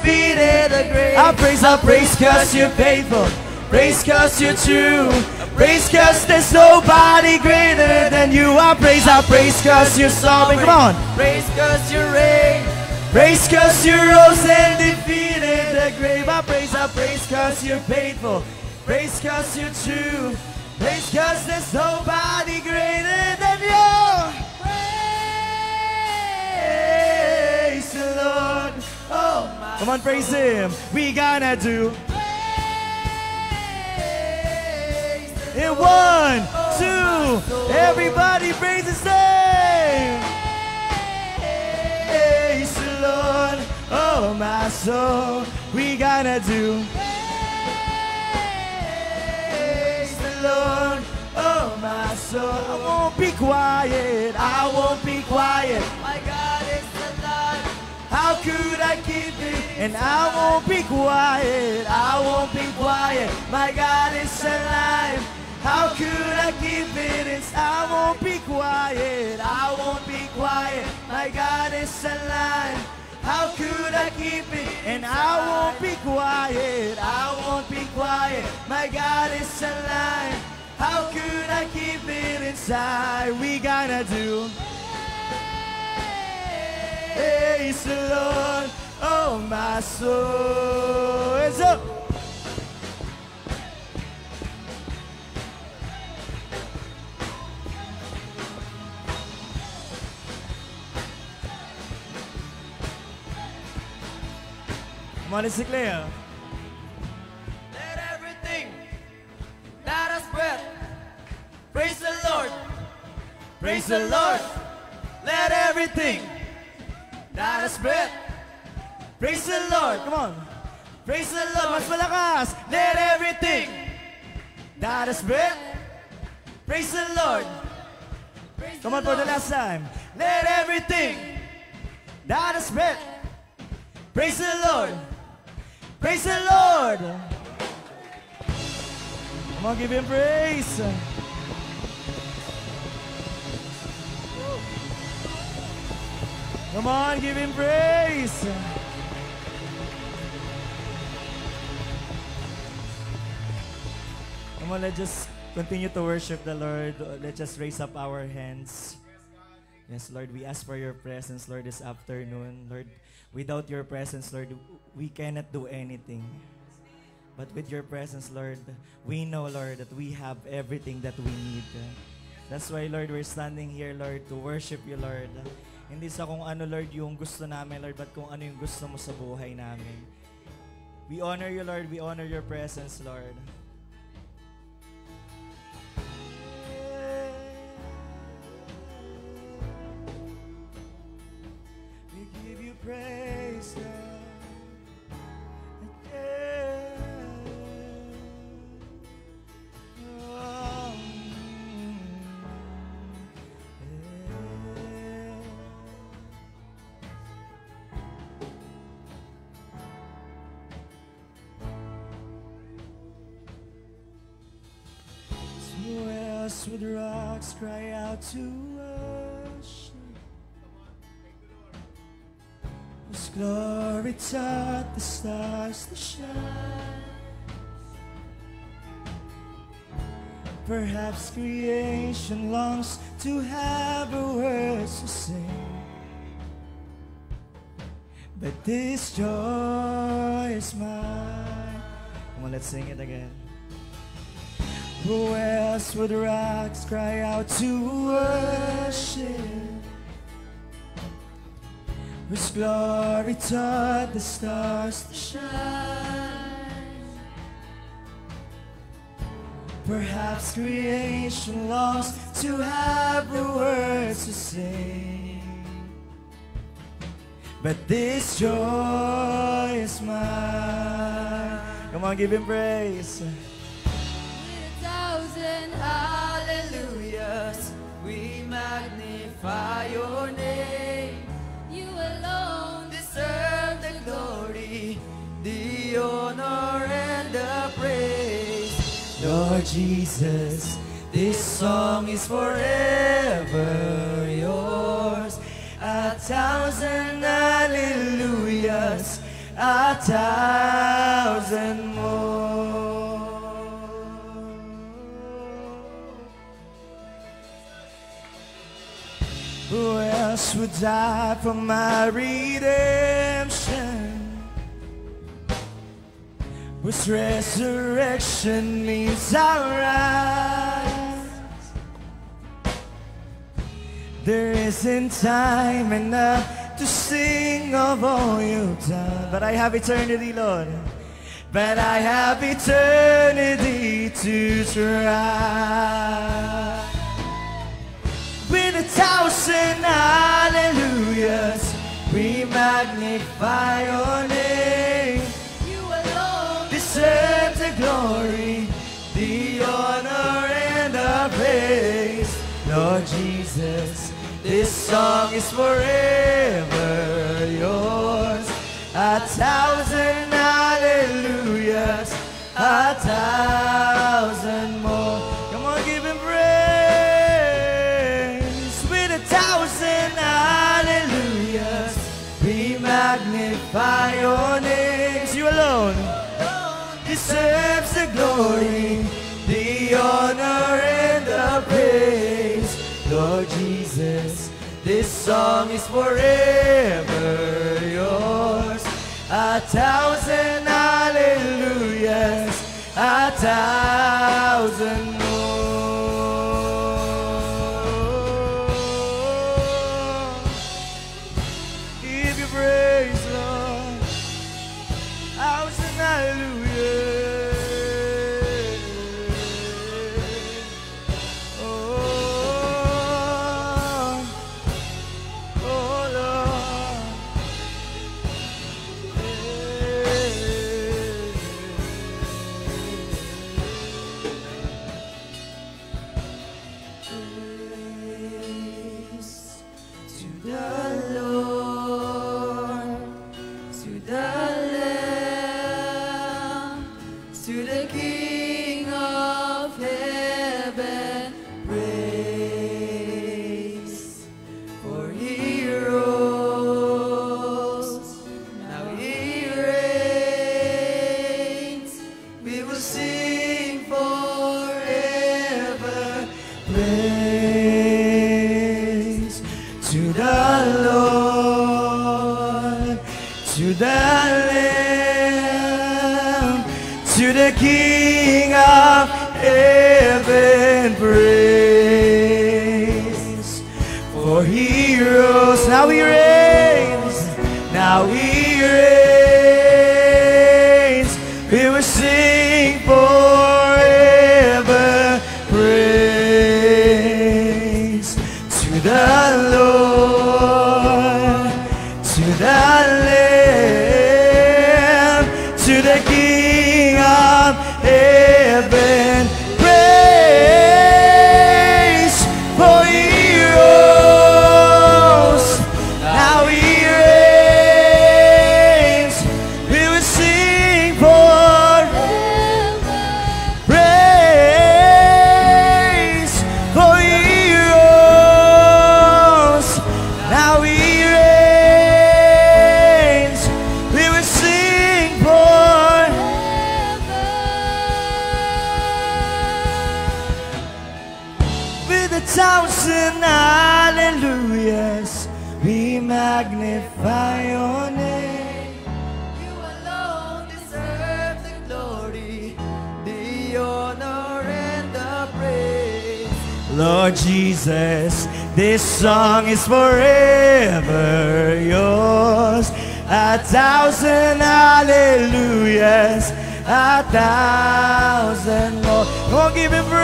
defeated the grave. I praise cause you're faithful. Praise cause you're true. Praise cause there's nobody greater than you. I praise cause you're sovereign. Come on. Praise cause you reign. Praise cause you rose and defeated the grave. I praise cause you're faithful. Praise cause you're true. Praise cause there's nobody greater than you. Praise the Lord. Oh, come on, praise Him. We gonna do. In 1, 2, everybody praise His name. Praise the Lord, oh my soul. We gonna do. Praise the Lord, oh my soul. I won't be quiet. I won't be quiet. My God is alive. How could I keep it? And I won't be quiet. I won't be quiet. My God is alive. How could I keep it? I won't be quiet. I won't be quiet. My God is alive. How could I keep it? And I won't be quiet. I won't be quiet. My God is alive. How could I keep it inside? We gonna do. Praise the Lord, oh my soul. It's up. Come on, let's declare. Let everything that has breath praise the Lord. Praise the Lord. Let everything that has breath praise the Lord. Come on. Praise the Lord. Mas malakas. Let everything that has breath praise the Lord. Come on for the last time. Let everything that has breath praise the Lord. Praise the Lord. Come on, give Him praise. Come on, give Him praise. Come on, let's just continue to worship the Lord. Let's just raise up our hands. Yes, Lord, we ask for your presence, Lord, this afternoon. Lord, without your presence, Lord, we cannot do anything. But with your presence, Lord, we know, Lord, that we have everything that we need. That's why, Lord, we're standing here, Lord, to worship you, Lord. Hindi sa kung ano, Lord, yung gusto namin, Lord, but kung ano yung gusto mo sa buhay namin. We honor you, Lord. We honor your presence, Lord. We give you praise, Lord. With rocks cry out to worship, whose glory taught the stars to shine. Perhaps creation longs to have a words to sing, but this joy is mine. Come on, let's sing it again. Who else would rocks cry out to worship, whose glory taught the stars to shine? Perhaps creation longs to have the words to sing, but this joy is mine. Come on, give Him praise. Hallelujahs, we magnify your name. You alone deserve the glory, the honor and the praise. Lord Jesus, this song is forever yours. 1,000 hallelujahs, 1,000 more. Who else would die for my redemption? Which resurrection means I'll rise. There isn't time enough to sing of all you've done, but I have eternity, Lord. But I have eternity to try. With 1,000 hallelujahs, we magnify your name. You alone Deserve the glory, the honor, and the praise. Lord Jesus, this song is forever yours. 1,000 hallelujahs, 1,000 more. Come on, give him praise. With 1,000 hallelujahs, we magnify your names. You alone deserves the glory, the honor, and the praise. Lord Jesus, this song is forever yours. 1,000 hallelujahs, 1,000 more. Give you praise, Lord. 1,000 hallelujahs. To the King of heaven, praise. For he rose, now he reigns, now he reigns. We will sing forever, praise. To the Lord, to the Lamb, to the King of heaven, praise. For he rose, now he reigns. We will sing forever, praise. For he rose, now he reigns. We will sing forever. With 1,000 hallelujahs, we magnify your name. You alone deserve the glory, the honor, and the praise. Lord Jesus, this song is forever yours. 1,000 hallelujahs, 1,000 more. Come on, give him praise.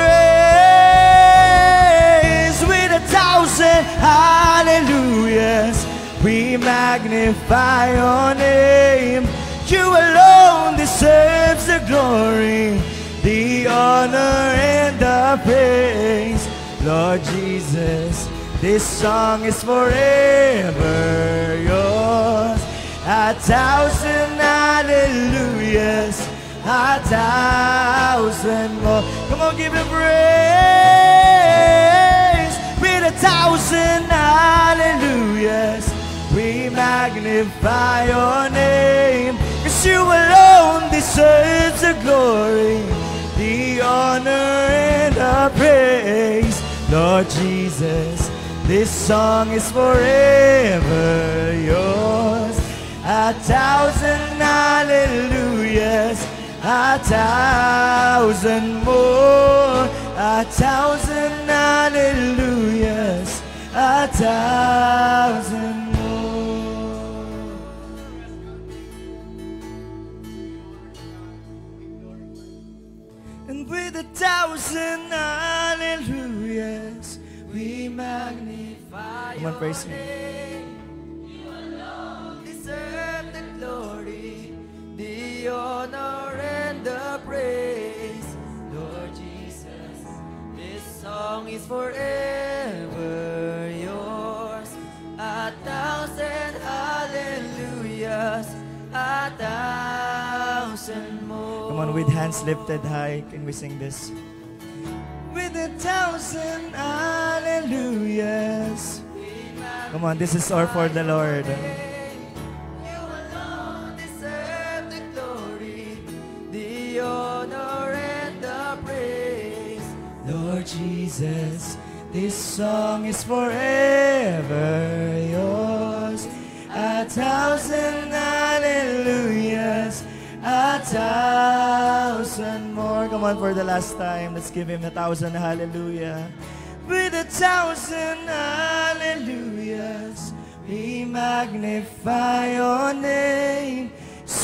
With 1,000 hallelujahs, we magnify your name. You alone deserves the glory, the honor, and the praise. Lord Jesus, this song is forever yours. 1,000 hallelujahs, 1,000 more. Come on, give him praise. With 1,000 hallelujahs, we magnify your name. You alone deserve the glory, the honor and the praise. Lord Jesus, this song is forever yours. 1,000 hallelujahs, 1,000 more. 1,000 hallelujahs, 1,000 more. And with 1,000 hallelujahs, we magnify your name. You alone deserve the glory, the honor and the praise. Lord Jesus, this song is forever yours. 1,000 hallelujahs, 1,000 more. Come on, with hands lifted high, can we sing this? With 1,000 hallelujahs. Come on, this is all for the Lord. You alone deserve the glory, the honor and the praise. Lord Jesus, this song is forever yours. 1,000 hallelujahs, 1,000 more. Come on, for the last time, let's give him 1,000 hallelujah. With 1,000 hallelujahs, we magnify your name.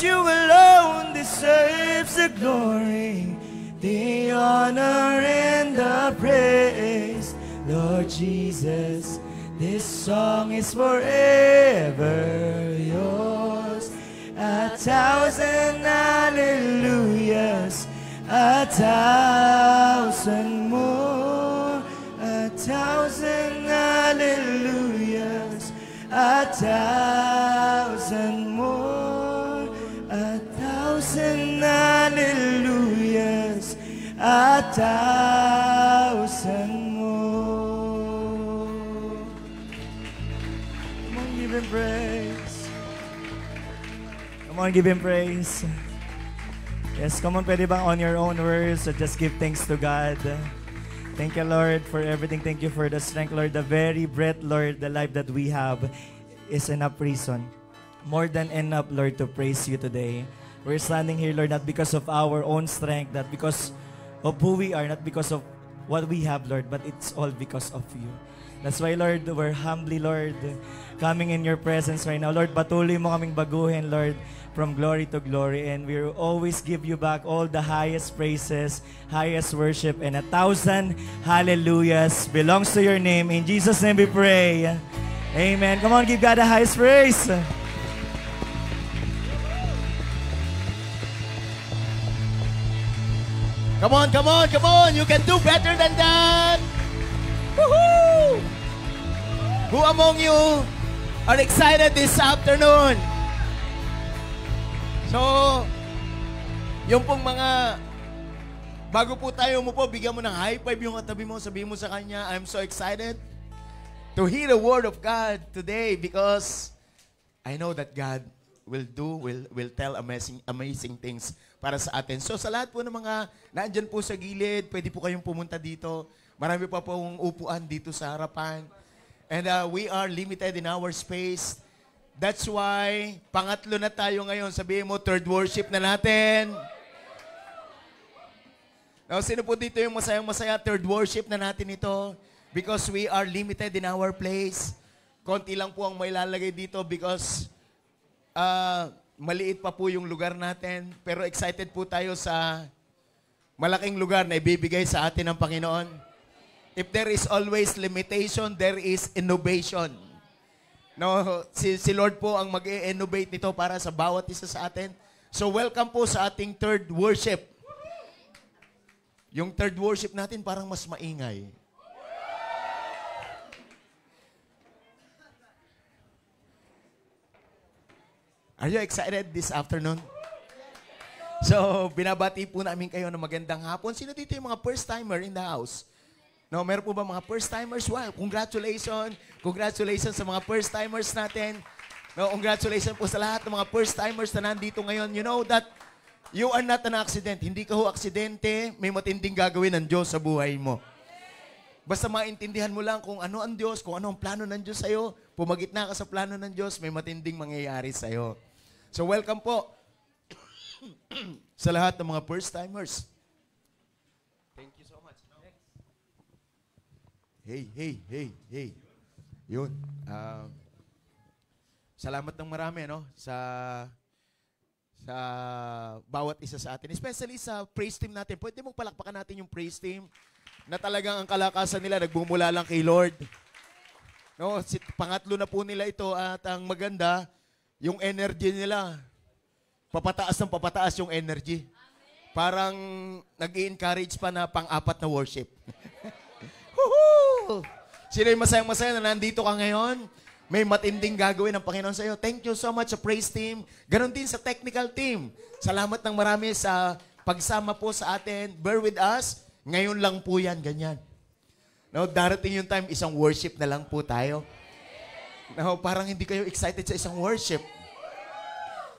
You alone deserves the glory, the honor and the praise. Lord Jesus, this song is forever yours. 1,000 hallelujahs, 1,000 more. 1,000 hallelujahs, 1,000 more. 1,000 hallelujahs, 1,000 more. Come on, give him praise. Come on, give him praise. Yes, come on, pwede bang on your own words, so just give thanks to God. Thank you, Lord, for everything. Thank you for the strength, Lord. The very breath, Lord, the life that we have is enough reason. More than enough, Lord, to praise you today. We're standing here, Lord, not because of our own strength, not because of who we are, not because of what we have, Lord, but it's all because of you. That's why, Lord, we're humbly, Lord, coming in your presence right now. Lord, patuloy mo kaming baguhin, Lord, from glory to glory. And we will always give you back all the highest praises, highest worship, and 1,000 hallelujahs belongs to your name. In Jesus' name we pray. Amen. Come on, give God the highest praise. Come on, come on, come on. You can do better than that. Woohoo! Who among you are excited this afternoon? So, yung pong mga, bago po tayo umupo, bigyan mo ng high five yung katabi mo, sabihin mo sa kanya, I'm so excited to hear the word of God today because I know that God will tell amazing things para sa atin. So sa lahat po ng mga nandyan po sa gilid, pwede po kayong pumunta dito. Marami pa pong upuan dito sa harapan. And we are limited in our space. That's why, pangatlo na tayo ngayon. Sabihin mo, third worship na natin. Now, sino po dito yung masayang-masaya? Third worship na natin ito. Because we are limited in our place. Konti lang po ang may lalagay dito because maliit pa po yung lugar natin. Pero excited po tayo sa malaking lugar na ibibigay sa atin ng Panginoon. If there is always limitation, there is innovation. No, si Lord po ang mag-innovate nito para sa bawat isa sa atin. So welcome po sa ating third worship. Yung third worship natin parang mas maingay. Are you excited this afternoon? So, binabati po namin kayo ng magandang hapon. Sino dito yung mga first-timer in the house? No, meron po ba mga first-timers? Wow, congratulations. Congratulations sa mga first-timers natin. No, congratulations po sa lahat ng mga first-timers na nandito ngayon. You know that you are not an accident. Hindi ka ho aksidente, may matinding gagawin ng Diyos sa buhay mo. Basta maintindihan mo lang kung ano ang Diyos, kung ano ang plano ng Diyos sa'yo, pumagitna ka sa plano ng Diyos, may matinding mangyayari sa'yo. So welcome po sa lahat ng mga first-timers. Thank you so much. Hey. Yun. Salamat ng marami, no? Sa bawat isa sa atin. Especially sa praise team natin. Pwede mong palakpakan natin yung praise team na talagang ang kalakasan nila nagbumula lang kay Lord. No, pangatlo na po nila ito at ang maganda, yung energy nila, papataas yung energy. Parang nag-i-encourage pa na pang-apat na worship. Sino yung masayang-masaya na nandito ka ngayon? May matinding gagawin ng Panginoon sa iyo. Thank you so much sa praise team. Ganon din sa technical team. Salamat ng marami sa pagsama po sa atin. Bear with us. Ngayon lang po yan, ganyan. No, darating yung time, isang worship na lang po tayo. No, parang hindi kayo excited sa isang worship.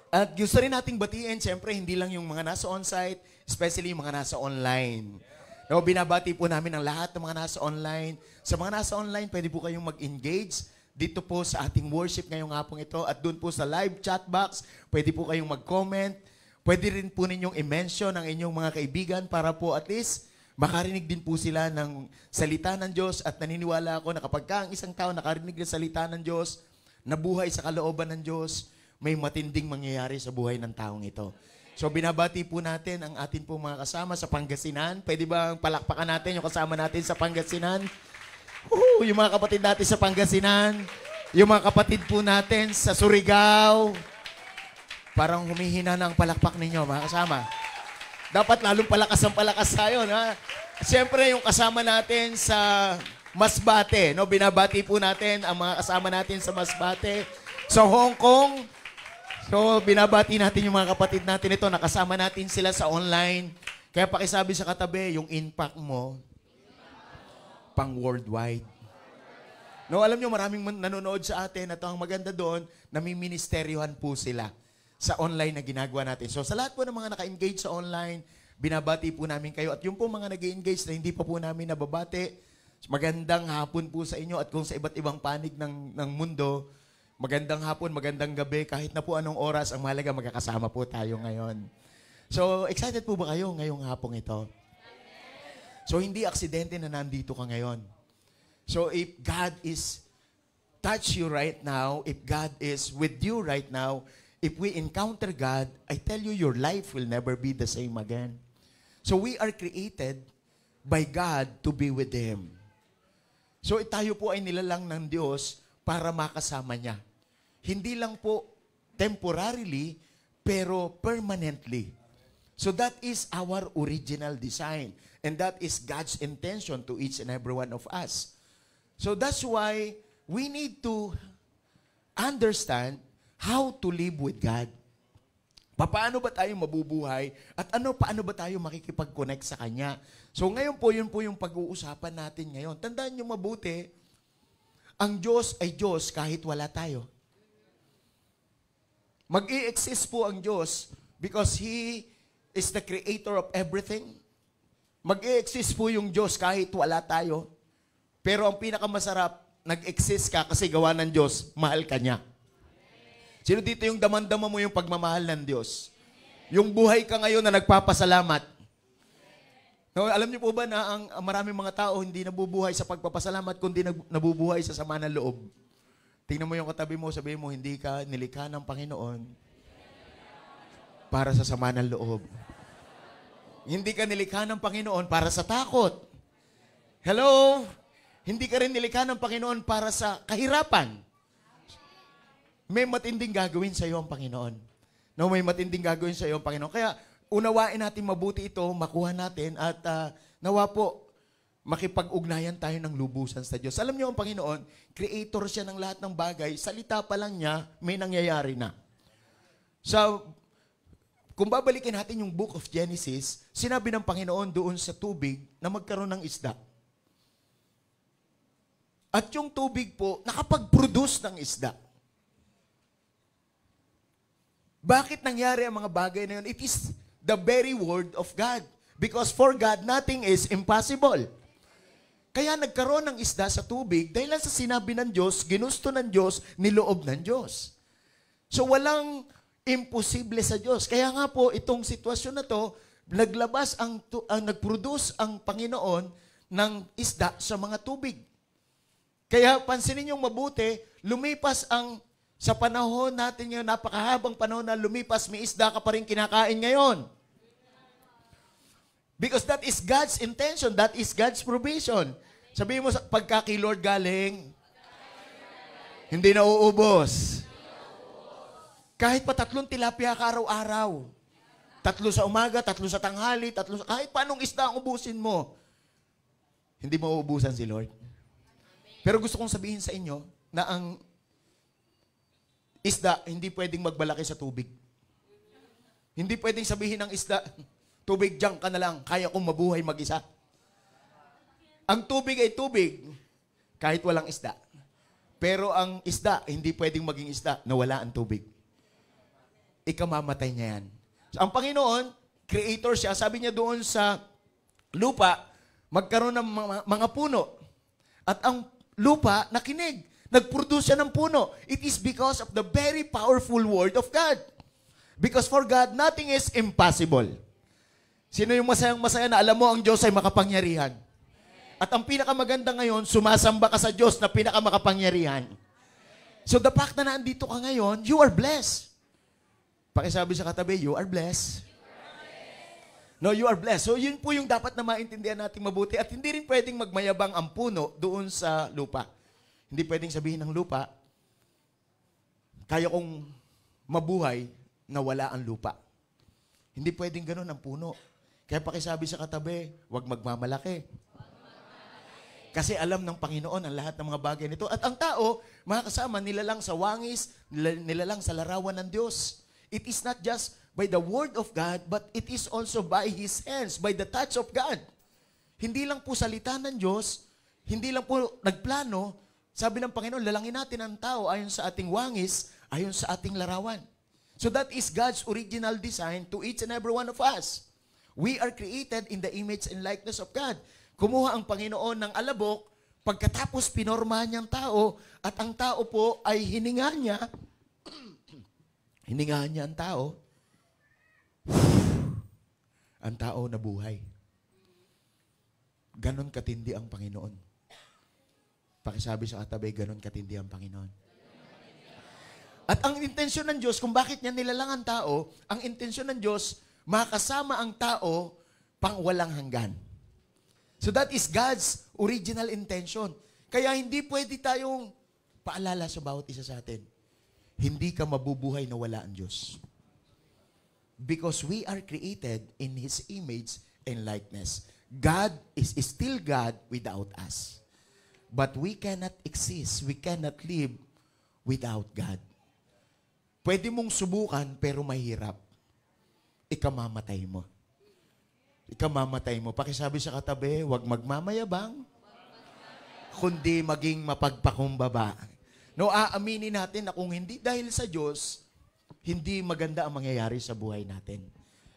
At gusto rin nating batiin, siyempre, hindi lang yung mga nasa on-site, especially yung mga nasa online. No, binabati po namin ang lahat ng mga nasa online. Sa mga nasa online, pwede po kayong mag-engage dito po sa ating worship ngayong hapong ito. At doon po sa live chat box, pwede po kayong mag-comment. Pwede rin po ninyong i-mention ang inyong mga kaibigan para po at least makarinig din po sila ng salita ng Diyos. At naniniwala ako na kapag ang isang tao nakarinig ng salita ng Diyos, nabuhay sa kalooban ng Diyos, may matinding mangyayari sa buhay ng taong ito. So binabati po natin ang atin po mga kasama sa Pangasinan. Pwede ba palakpakan natin yung kasama natin sa Pangasinan? Yung mga kapatid natin sa Pangasinan. Yung mga kapatid po natin sa Surigao. Parang humihina na ang palakpak ninyo mga kasama. Dapat lalong palakas tayo. Na? Siyempre yung kasama natin sa Masbate. No? Binabati po natin ang mga kasama natin sa Masbate. Sa Hong Kong. So, binabati natin yung mga kapatid natin ito. Nakasama natin sila sa online. Kaya pakisabi sa katabi, yung impact mo, pang worldwide. No, alam nyo, maraming nanonood sa atin at ang maganda doon, namiministeryohan po sila sa online na ginagawa natin. So, sa lahat po ng mga naka-engage sa online, binabati po namin kayo. At yung po mga nag-engage na hindi pa po namin nababati, magandang hapon po sa inyo. At kung sa iba't ibang panig ng mundo, magandang hapon, magandang gabi, kahit na po anong oras, ang mahalaga magkakasama po tayo ngayon. So, excited po ba kayo ngayong hapong ito? So, hindi aksidente na nandito ka ngayon. So, if God is touch you right now, if God is with you right now, if we encounter God, I tell you, your life will never be the same again. So, we are created by God to be with Him. So, tayo po ay nilalang ng Diyos para makasama niya. Hindi lang po temporarily, pero permanently. So that is our original design. And that is God's intention to each and every one of us. So that's why we need to understand how to live with God. Paano ba tayo mabubuhay? At paano ba tayo makikipag-connect sa Kanya? So ngayon po, yun po yung pag-uusapan natin ngayon. Tandaan nyo mabuti, ang Diyos ay Diyos kahit wala tayo. Mag-i-exist po ang Diyos because He is the creator of everything. Mag-i-exist po yung Diyos kahit wala tayo. Pero ang pinakamasarap, nag-exist ka kasi gawa ng Diyos, mahal ka niya. Sino dito yung damandama mo yung pagmamahal ng Diyos? Yung buhay ka ngayon na nagpapasalamat. No, alam niyo po ba na ang maraming mga tao hindi nabubuhay sa pagpapasalamat kundi nabubuhay sa sama ng loob? Tingnan mo yung katabi mo, sabihin mo, hindi ka nilikha ng Panginoon para sa sama ng loob. Hindi ka nilikha ng Panginoon para sa takot. Hello? Hindi ka rin nilikha ng Panginoon para sa kahirapan. May matinding gagawin sa iyo ang Panginoon. No, may matinding gagawin sa iyo ang Panginoon. Kaya unawain natin mabuti ito, makuha natin at nawa po makipag-ugnayan tayo ng lubusan sa Diyos. Alam niyo ang Panginoon, creator siya ng lahat ng bagay. Salita pa lang niya, may nangyayari na. So, kung babalikin natin yung book of Genesis, sinabi ng Panginoon doon sa tubig na magkaroon ng isda. At yung tubig po, nakapag-produce ng isda. Bakit nangyari ang mga bagay na yun? It is the very word of God. Because for God, nothing is impossible. Kaya nagkaroon ng isda sa tubig dahil lang sa sinabi ng Diyos, ginusto ng Diyos, niloob ng Diyos. So walang imposible sa Diyos. Kaya nga po, itong sitwasyon na to, nag-produce ang Panginoon ng isda sa mga tubig. Kaya pansinin niyong mabuti, lumipas sa panahon natin ngayon, napakahabang panahon na lumipas, may isda ka pa rin kinakain ngayon. Because that is God's intention, that is God's provision. Sabihin mo, pagka kay Lord galing, hindi na uubos. Kahit pa 3 tilapia ka araw-araw. 3 sa umaga, 3 sa tanghali, kahit paanong isda ang ubusin mo, hindi mo uubusan si Lord. Pero gusto kong sabihin sa inyo na ang isda hindi pwedeng magbalaki sa tubig. Hindi pwedeng sabihin ng isda, tubig dyan ka na lang, kaya kong mabuhay mag-isa. Ang tubig ay tubig, kahit walang isda. Pero ang isda, hindi pwedeng maging isda na wala ang tubig. Ikamamatay niya yan. So, ang Panginoon, creator siya, sabi niya doon sa lupa, magkaroon ng mga puno. At ang lupa, nakinig. Nag-produce siya ng puno. It is because of the very powerful word of God. Because for God, nothing is impossible. Sino yung masayang-masaya na alam mo ang Diyos ay makapangyarihan? At ang pinakamaganda ngayon, sumasamba ka sa Diyos na pinakamakapangyarihan. So the fact na naandito ka ngayon, you are blessed. Pakisabi sa katabi, you are blessed. No, you are blessed. So yun po yung dapat na maintindihan natin mabuti. At hindi rin pwedeng magmayabang ang puno doon sa lupa. Hindi pwedeng sabihin ng lupa, kaya kong mabuhay na wala ang lupa. Hindi pwedeng ganun ang puno. Kaya pakisabi sa katabi, huwag magmamalaki. Kasi alam ng Panginoon ang lahat ng mga bagay nito. At ang tao, mga kasama, nilalang sa wangis, nilalang sa larawan ng Diyos. It is not just by the word of God, but it is also by His hands, by the touch of God. Hindi lang po salita ng Diyos, hindi lang po nagplano. Sabi ng Panginoon, lalangin natin ang tao ayon sa ating wangis, ayon sa ating larawan. So that is God's original design to each and every one of us. We are created in the image and likeness of God. Kumuha ang Panginoon ng alabok, pagkatapos pinormahan niya ang tao, at ang tao po ay hininga niya, hiningahan niya ang tao, ang tao nabuhay. Ganon katindi ang Panginoon. Pakisabi sa katabi, ganon katindi ang Panginoon. At ang intensyon ng Diyos, kung bakit niya nilalang ang tao, ang intensyon ng Diyos, makasama ang tao pang walang hanggan. So that is God's original intention. Kaya hindi pwede tayong paalala sa bawat isa sa atin. Hindi ka mabubuhay na wala ang Diyos. Because we are created in His image and likeness. God is still God without us. But we cannot exist, we cannot live without God. Pwede mong subukan pero mahirap. Ikamamatay mo. Ikamamatay mo. Pakisabi sa katabi, huwag magmamayabang, kundi maging mapagpakumbaba. No, aaminin natin na kung hindi dahil sa Diyos, hindi maganda ang mangyayari sa buhay natin.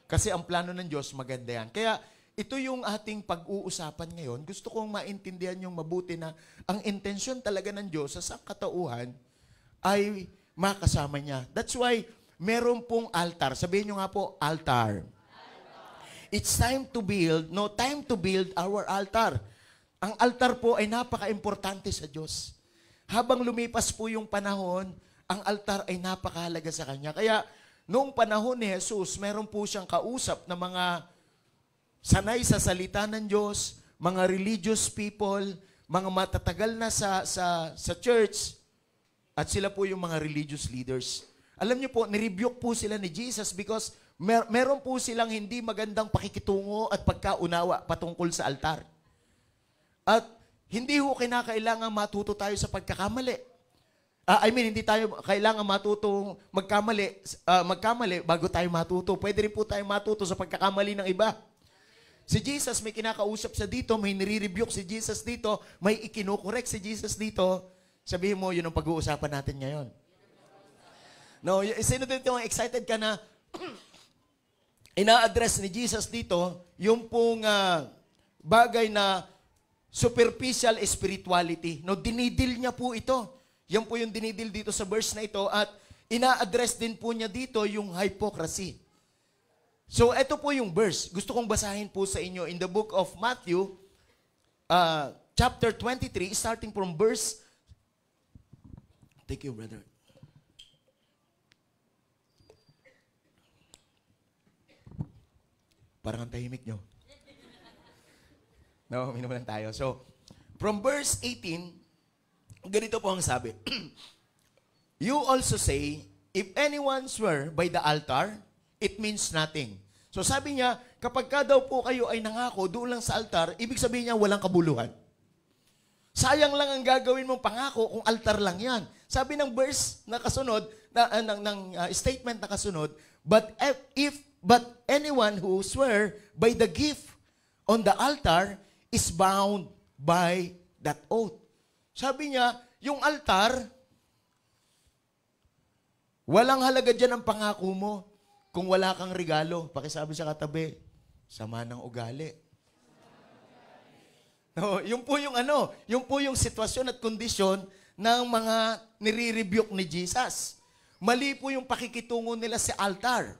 Kasi ang plano ng Diyos, maganda yan. Kaya ito yung ating pag-uusapan ngayon. Gusto kong maintindihan yung mabuti na ang intensyon talaga ng Diyos sa sangkatauhan ay makasama niya. That's why meron pong altar. Sabihin nyo nga po, altar. It's time to build, time to build our altar. Ang altar po ay napaka-importante sa Diyos. Habang lumipas po yung panahon, ang altar ay napakahalaga sa Kanya. Kaya, noong panahon ni Jesus, meron po siyang kausap na mga sanay sa salita ng Diyos, mga religious people, mga matatagal na sa church, at sila po yung mga religious leaders. Alam niyo po, nirebuke po sila ni Jesus because meron po silang hindi magandang pakikitungo at pagkaunawa patungkol sa altar. At hindi ho kinakailangan matuto tayo sa pagkakamali. Hindi tayo kailangan magkamali bago tayo matuto. Pwede rin po tayo matuto sa pagkakamali ng iba. Si Jesus, may kinakausap sa dito, may nire-rebuke si Jesus dito, may ikinukorek si Jesus dito. Sabihin mo, yun ang pag-uusapan natin ngayon. No, sino dito ang excited ka na ina-address ni Jesus dito yung pong bagay na superficial spirituality. No, dinidil niya po ito. Yan po yung dinidil dito sa verse na ito at ina-address din po niya dito yung hypocrisy. So, ito po yung verse. Gusto kong basahin po sa inyo in the book of Matthew, chapter 23, starting from verse... Thank you, brother. Parang ang tahimik nyo. No, minum lang tayo. So, from verse 18, ganito po ang sabi. You also say, if anyone swear by the altar, it means nothing. So sabi niya, kapag ka daw po kayo ay nangako doon lang sa altar, ibig sabihin niya walang kabuluhan. Sayang lang ang gagawin mong pangako kung altar lang yan. Sabi ng verse na kasunod, statement na kasunod, but anyone who swear by the gift on the altar is bound by that oath. Sabi niya, yung altar, walang halaga dyan ang pangako mo kung wala kang regalo. Pakisabi sa katabi, sama ng ugali. No, yung po yung sitwasyon at kondisyon ng mga nire-rebuke ni Jesus. Mali po yung pakikitungo nila sa altar.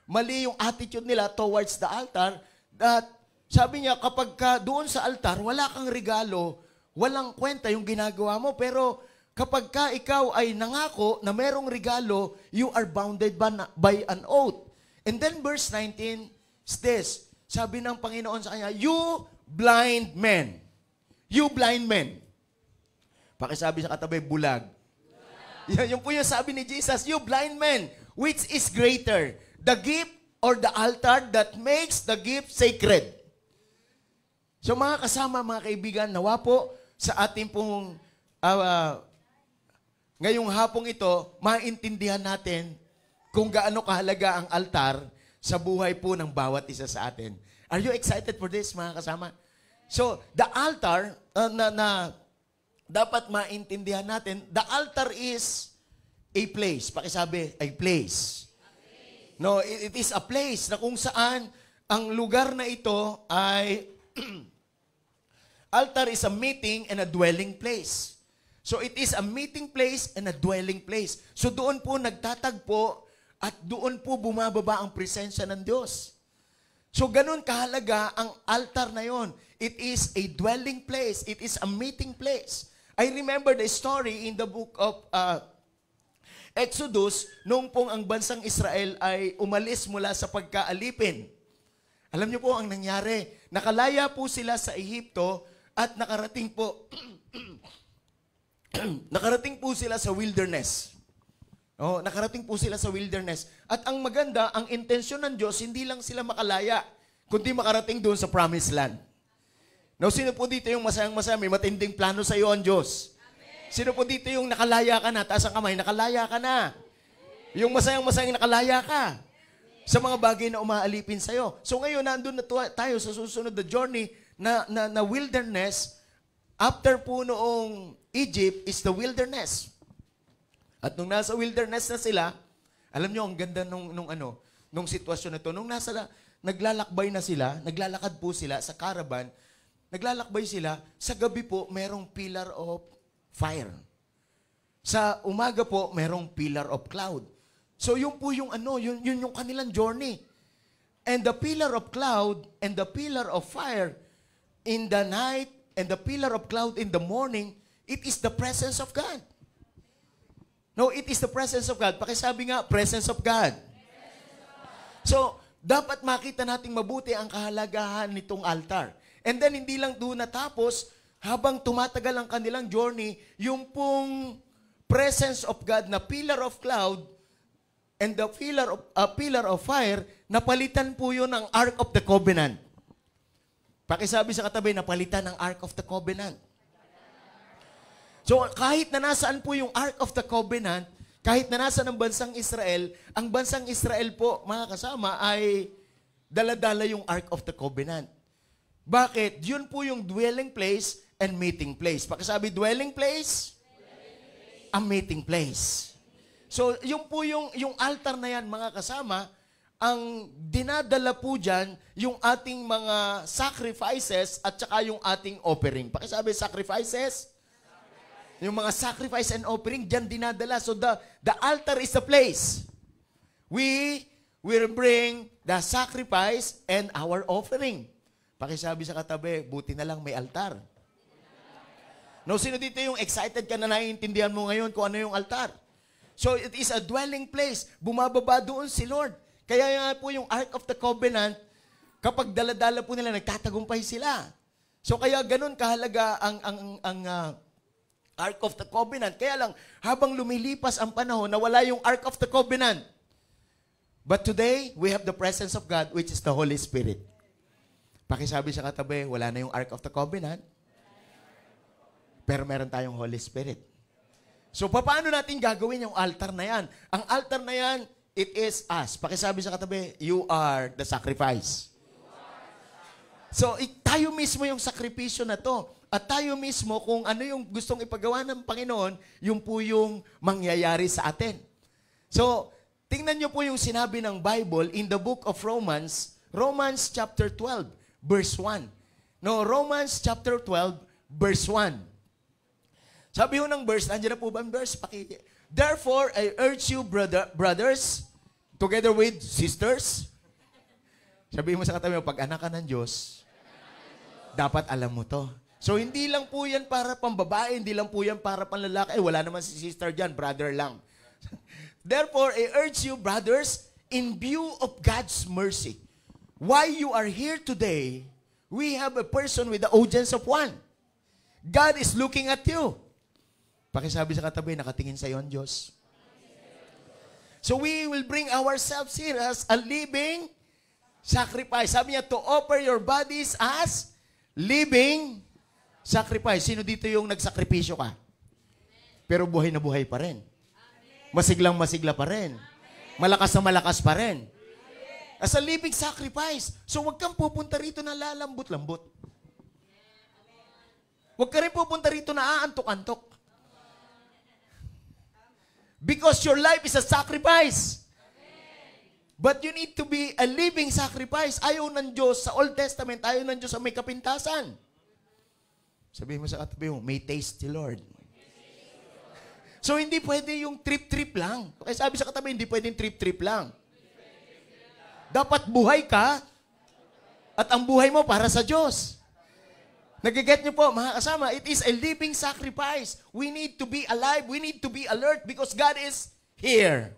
Mali yung attitude nila towards the altar that sabi niya, kapag ka doon sa altar, wala kang regalo, walang kwenta yung ginagawa mo. Pero kapag ka ikaw ay nangako na merong regalo, you are bounded by an oath. And then verse 19 is this. Sabi ng Panginoon sa kanya, you blind men. You blind men. Pakisabi sa katabi, bulag. Yan po yung sabi ni Jesus, you blind men, which is greater? The gift or the altar that makes the gift sacred? So mga kasama, mga kaibigan, nawa po sa ating pong ngayong hapong ito, maintindihan natin kung gaano kahalaga ang altar sa buhay po ng bawat isa sa atin. Are you excited for this, mga kasama? So, the altar na dapat maintindihan natin, the altar is a place. Pakisabi, a place. No, it is a place na kung saan ang lugar na ito ay altar is a meeting and a dwelling place. So it is a meeting place and a dwelling place. So doon po nagtatagpo at doon po bumababa ang presensya ng Diyos. So ganun kahalaga ang altar na yon. It is a dwelling place. It is a meeting place. I remember the story in the book of Exodus, noong pong ang bansang Israel ay umalis mula sa pagkaalipin. Alam niyo po ang nangyari. Nakalaya po sila sa Ehipto at nakarating po nakarating po sila sa wilderness. Oh, nakarating po sila sa wilderness. At ang maganda, ang intensyon ng Diyos, hindi lang sila makalaya, kundi makarating doon sa promised land. Now, sino po dito yung masayang-masaya, may matinding plano sa iyo ang Diyos? Amen. Sino po dito yung nakalaya ka na, taas ang kamay, nakalaya ka na. Yung masayang-masayang nakalaya ka sa mga bagay na umaalipin sa iyo. So ngayon, nandun na tayo sa susunod na journey na wilderness. After po noong Egypt is the wilderness. At nung nasa wilderness na sila, alam nyo, ang ganda nung sitwasyon na ito. Nung naglalakbay na sila, naglalakad po sila sa caravan, naglalakbay sila, sa gabi po, merong pillar of fire. Sa umaga po, merong pillar of cloud. So yun po yung yun yung kanilang journey. And the pillar of cloud and the pillar of fire in the night and the pillar of cloud in the morning, it is the presence of God. No, it is the presence of God. Pakisabi nga, presence of God. So, dapat makita nating mabuti ang kahalagahan nitong altar. And then, hindi lang doon natapos, habang tumatagal ang kanilang journey, yung pong presence of God na pillar of cloud and the pillar of fire, napalitan po yun ng Ark of the Covenant. Pakisabi sa katabi, napalitan ng Ark of the Covenant. So, kahit na nasaan po yung Ark of the Covenant, kahit na nasa ng bansang Israel, ang bansang Israel po, mga kasama, ay dala-dala yung Ark of the Covenant. Bakit? Yun po yung dwelling place and meeting place. Pakisabi, dwelling place, a meeting place. So, yung po yung altar na yan, mga kasama, ang dinadala po dyan, yung ating mga sacrifices at saka yung ating offering. Pakisabi, sacrifices? Yung mga sacrifice and offering, dyan dinadala. So, the altar is the place. We will bring the sacrifice and our offering. Pakisabi sa katabi, buti na lang may altar. No, sino dito yung excited ka na naiintindihan mo ngayon kung ano yung altar? So, it is a dwelling place. Bumababa doon si Lord. Kaya nga po yung Ark of the Covenant, kapag dala-dala po nila, nagtatagumpay sila. So, kaya ganun kahalaga ang Ark of the Covenant. Kaya lang, habang lumilipas ang panahon, nawala yung Ark of the Covenant. But today, we have the presence of God, which is the Holy Spirit. Pakisabi sa katabi, wala na yung Ark of the Covenant, pero meron tayong Holy Spirit. So, paano natin gagawin yung altar na yan? Ang altar na yan, it is us. Pakisabi sa katabi, you are the sacrifice. So, tayo mismo yung sakripisyo na to. At tayo mismo, kung ano yung gustong ipagawa ng Panginoon, yung po yung mangyayari sa atin. So, tingnan nyo po yung sinabi ng Bible in the book of Romans, Romans chapter 12, verse 1. No, Romans chapter 12, verse 1. Sabi ho ng verse, nandiyan na po ba ang verse? Therefore, I urge you, brothers, together with sisters. Sabi mo sa katabi mo, pag anak ka ng Diyos, dapat alam mo to. So, hindi lang po yan para pambabae, hindi lang po yan para panlalaki. Wala naman si sister dyan, brother lang. Therefore, I urge you, brothers, in view of God's mercy, why you are here today, we have a person with the audience of one. God is looking at you. Pakisabi sa katabi, nakatingin sa iyo ang Diyos. So we will bring ourselves here as a living sacrifice. Sabi niya, to offer your bodies as living sacrifice. Sino dito yung nagsakripisyo ka? Pero buhay na buhay pa rin. Masiglang masigla pa rin. Malakas na malakas pa rin. As a living sacrifice. So huwag kang pupunta rito na lalambot-lambot. Huwag ka rin pupunta rito na aantok-antok. Because your life is a sacrifice. But you need to be a living sacrifice. Ayaw ng Diyos sa Old Testament, ayaw ng Diyos sa may kapintasan. Sabihin mo sa katabi mo, may taste the Lord. So hindi pwede yung trip-trip lang. Kaya sabi sa katabi, hindi pwedeng trip-trip lang. Dapat buhay ka at ang buhay mo para sa Diyos. Nagiget niyo po, mga kasama, it is a living sacrifice. We need to be alive. We need to be alert because God is here.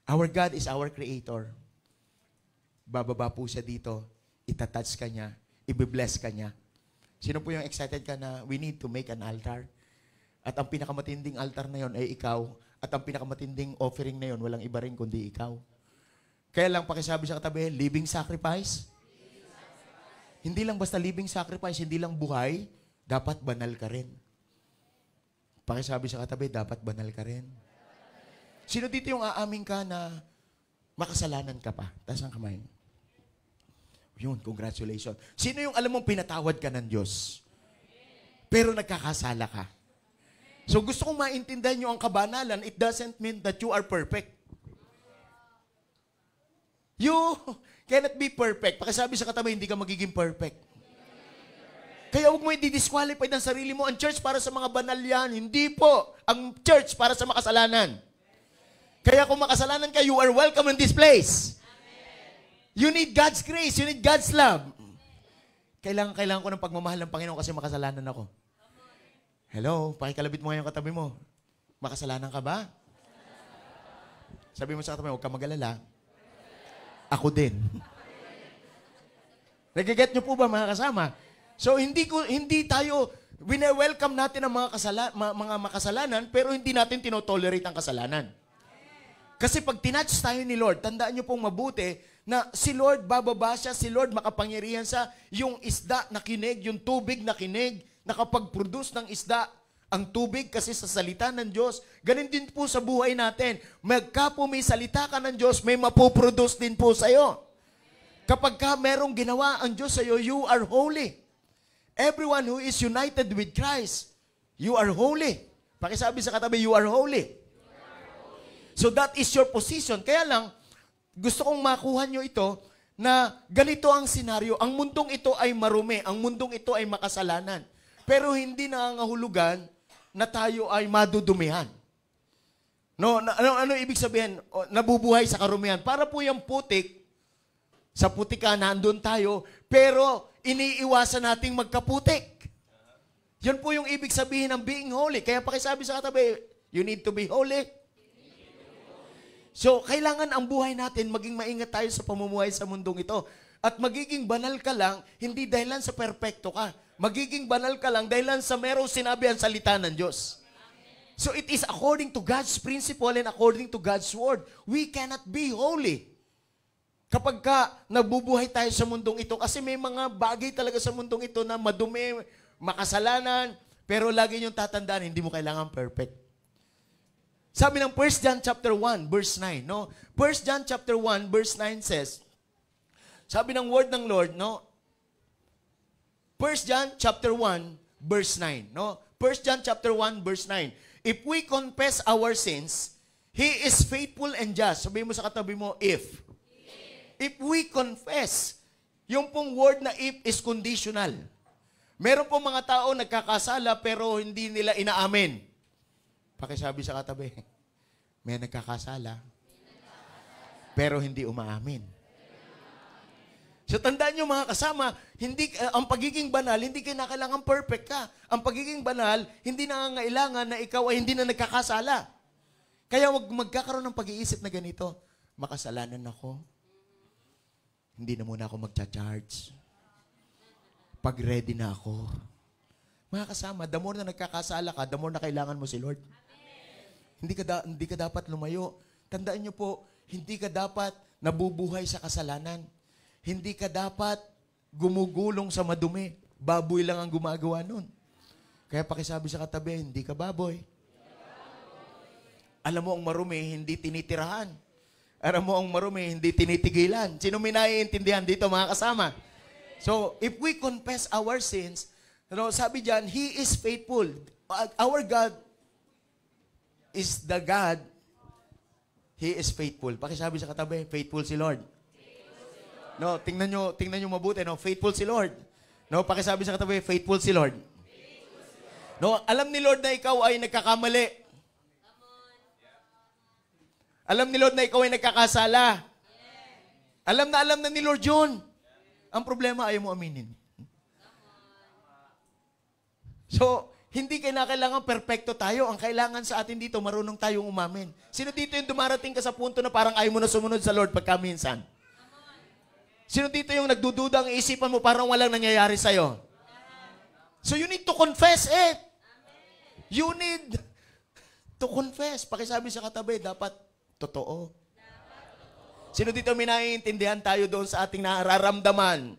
Our God is our Creator. Bababa po siya dito. Itatouch ka niya. Ibibless ka niya. Sino po yung excited ka na we need to make an altar? At ang pinakamatinding altar na yon ay ikaw. At ang pinakamatinding offering na yon, walang iba rin kundi ikaw. Kaya lang pakisabi sa katabi, living sacrifice. Hindi lang basta living sacrifice, hindi lang buhay, dapat banal ka rin. Pakisabi sa katabi, dapat banal ka rin. Sino dito yung aamin ka na makasalanan ka pa? Taas ang kamay. Yun, congratulations. Sino yung alam mong pinatawad ka ng Diyos? Pero nagkakasala ka. So gusto kong maintindihan nyo ang kabanalan, it doesn't mean that you are perfect. You cannot be perfect. Pakisabi sa katabi, hindi ka magiging perfect. Kaya huwag mo i-disqualify ng sarili mo. Ang church para sa mga banal yan. Hindi po. Ang church para sa makasalanan. Kaya kung makasalanan ka, you are welcome in this place. You need God's grace. You need God's love. Kailangan ko ng pagmamahal ng Panginoon kasi makasalanan ako. Hello? Pakikalabit mo ngayon katabi mo. Makasalanan ka ba? Sabi mo sa katabi, huwag ka mag-alala. Ako din. Nag-get nyo po ba mga kasama? So hindi tayo wine-welcome natin ang mga makasalanan pero hindi natin tinotolerate ang kasalanan. Kasi pag tinouch tayo ni Lord, tandaan nyo pong mabuti na si Lord bababa siya, si Lord makapangyarihan sa yung isda na kinig, yung tubig na kinig, nakapag-produce ng isda, ang tubig kasi sa salita ng Diyos. Ganun din po sa buhay natin. Magka po may salita ka ng Diyos, may mapoproduce din po sa'yo. Kapag ka merong ginawa ang Diyos sa'yo, you are holy. Everyone who is united with Christ, you are holy. Pakisabi sa katabi, you are holy. So that is your position. Kaya lang, gusto kong makuha nyo ito na ganito ang senaryo. Ang mundong ito ay marumi. Ang mundong ito ay makasalanan. Pero hindi nangangahulugan na tayo ay madudumihan. No, ano ibig sabihin? Nabubuhay sa karumihan. Para po yung putik, sa putikan, nandun tayo, pero iniiwasan nating magkaputik. Yan po yung ibig sabihin ng being holy. Kaya pakisabi sa katabi, you need to be holy. So, kailangan ang buhay natin, maging maingat tayo sa pamumuhay sa mundong ito. At magiging banal ka lang, hindi dahilan sa perpekto ka. Magiging banal ka lang dahilan sa merong sinabi ang salita ng Diyos. So, it is according to God's principle and according to God's word. We cannot be holy. Kapag nabubuhay tayo sa mundong ito, kasi may mga bagay talaga sa mundong ito na madumi, makasalanan, pero lagi niyong tatandaan, hindi mo kailangan perfect. Sabi ng 1 John chapter 1, verse 9, no? 1 John chapter 1, verse 9 says, sabi ng word ng Lord, no? 1 John chapter 1, verse 9, no? 1 John chapter 1, verse 9. If we confess our sins, He is faithful and just. Sabihin mo sa katabi mo, if. If we confess, yung pong word na if is conditional. Meron pong mga tao nagkakasala pero hindi nila inaamin. Pakisabi sa katabi, may nagkakasala pero hindi umaamin. So tandaan nyo mga kasama, ang pagiging banal, hindi kailangan perfect ka. Ang pagiging banal, hindi nangangailangan na ikaw ay hindi na nagkakasala. Kaya wag magkakaroon ng pag-iisip na ganito, makasalanan ako, hindi na muna ako magcha-charge. Pag ready na ako. Mga kasama, the more na nagkakasala ka, the more na kailangan mo si Lord. Hindi ka dapat lumayo. Tandaan nyo po, hindi ka dapat nabubuhay sa kasalanan. Hindi ka dapat gumugulong sa madumi. Baboy lang ang gumagawa nun. Kaya pakisabi sa katabi, hindi ka baboy. Alam mo, ang marumi, hindi tinitirahan. Alam mo, ang marumi, hindi tinitigilan. Sino may naiintindihan dito, mga kasama? So, if we confess our sins, sabi dyan, He is faithful. Our God is the God. He is faithful. Pakisabi sa katabi, faithful si Lord. No, tingnan nyo mabuti, no? Faithful si Lord. No, pakisabi sa katabi, faithful si Lord. No, alam ni Lord na ikaw ay nagkakamali. Alam ni Lord na ikaw ay nagkakasala. Alam na ni Lord yun. Ang problema, ayaw mo aminin. So, hindi kailangan perfecto tayo. Ang kailangan sa atin dito, marunong tayong umamin. Sino dito yung dumarating ka sa punto na parang ayaw mo na sumunod sa Lord pagka minsan? Sino dito yung nagdududa ang isipan mo parang walang nangyayari sa'yo? So you need to confess it. You need to confess. Pakisabi sa katabi, dapat totoo. Sino dito may naiintindihan tayo doon sa ating nararamdaman?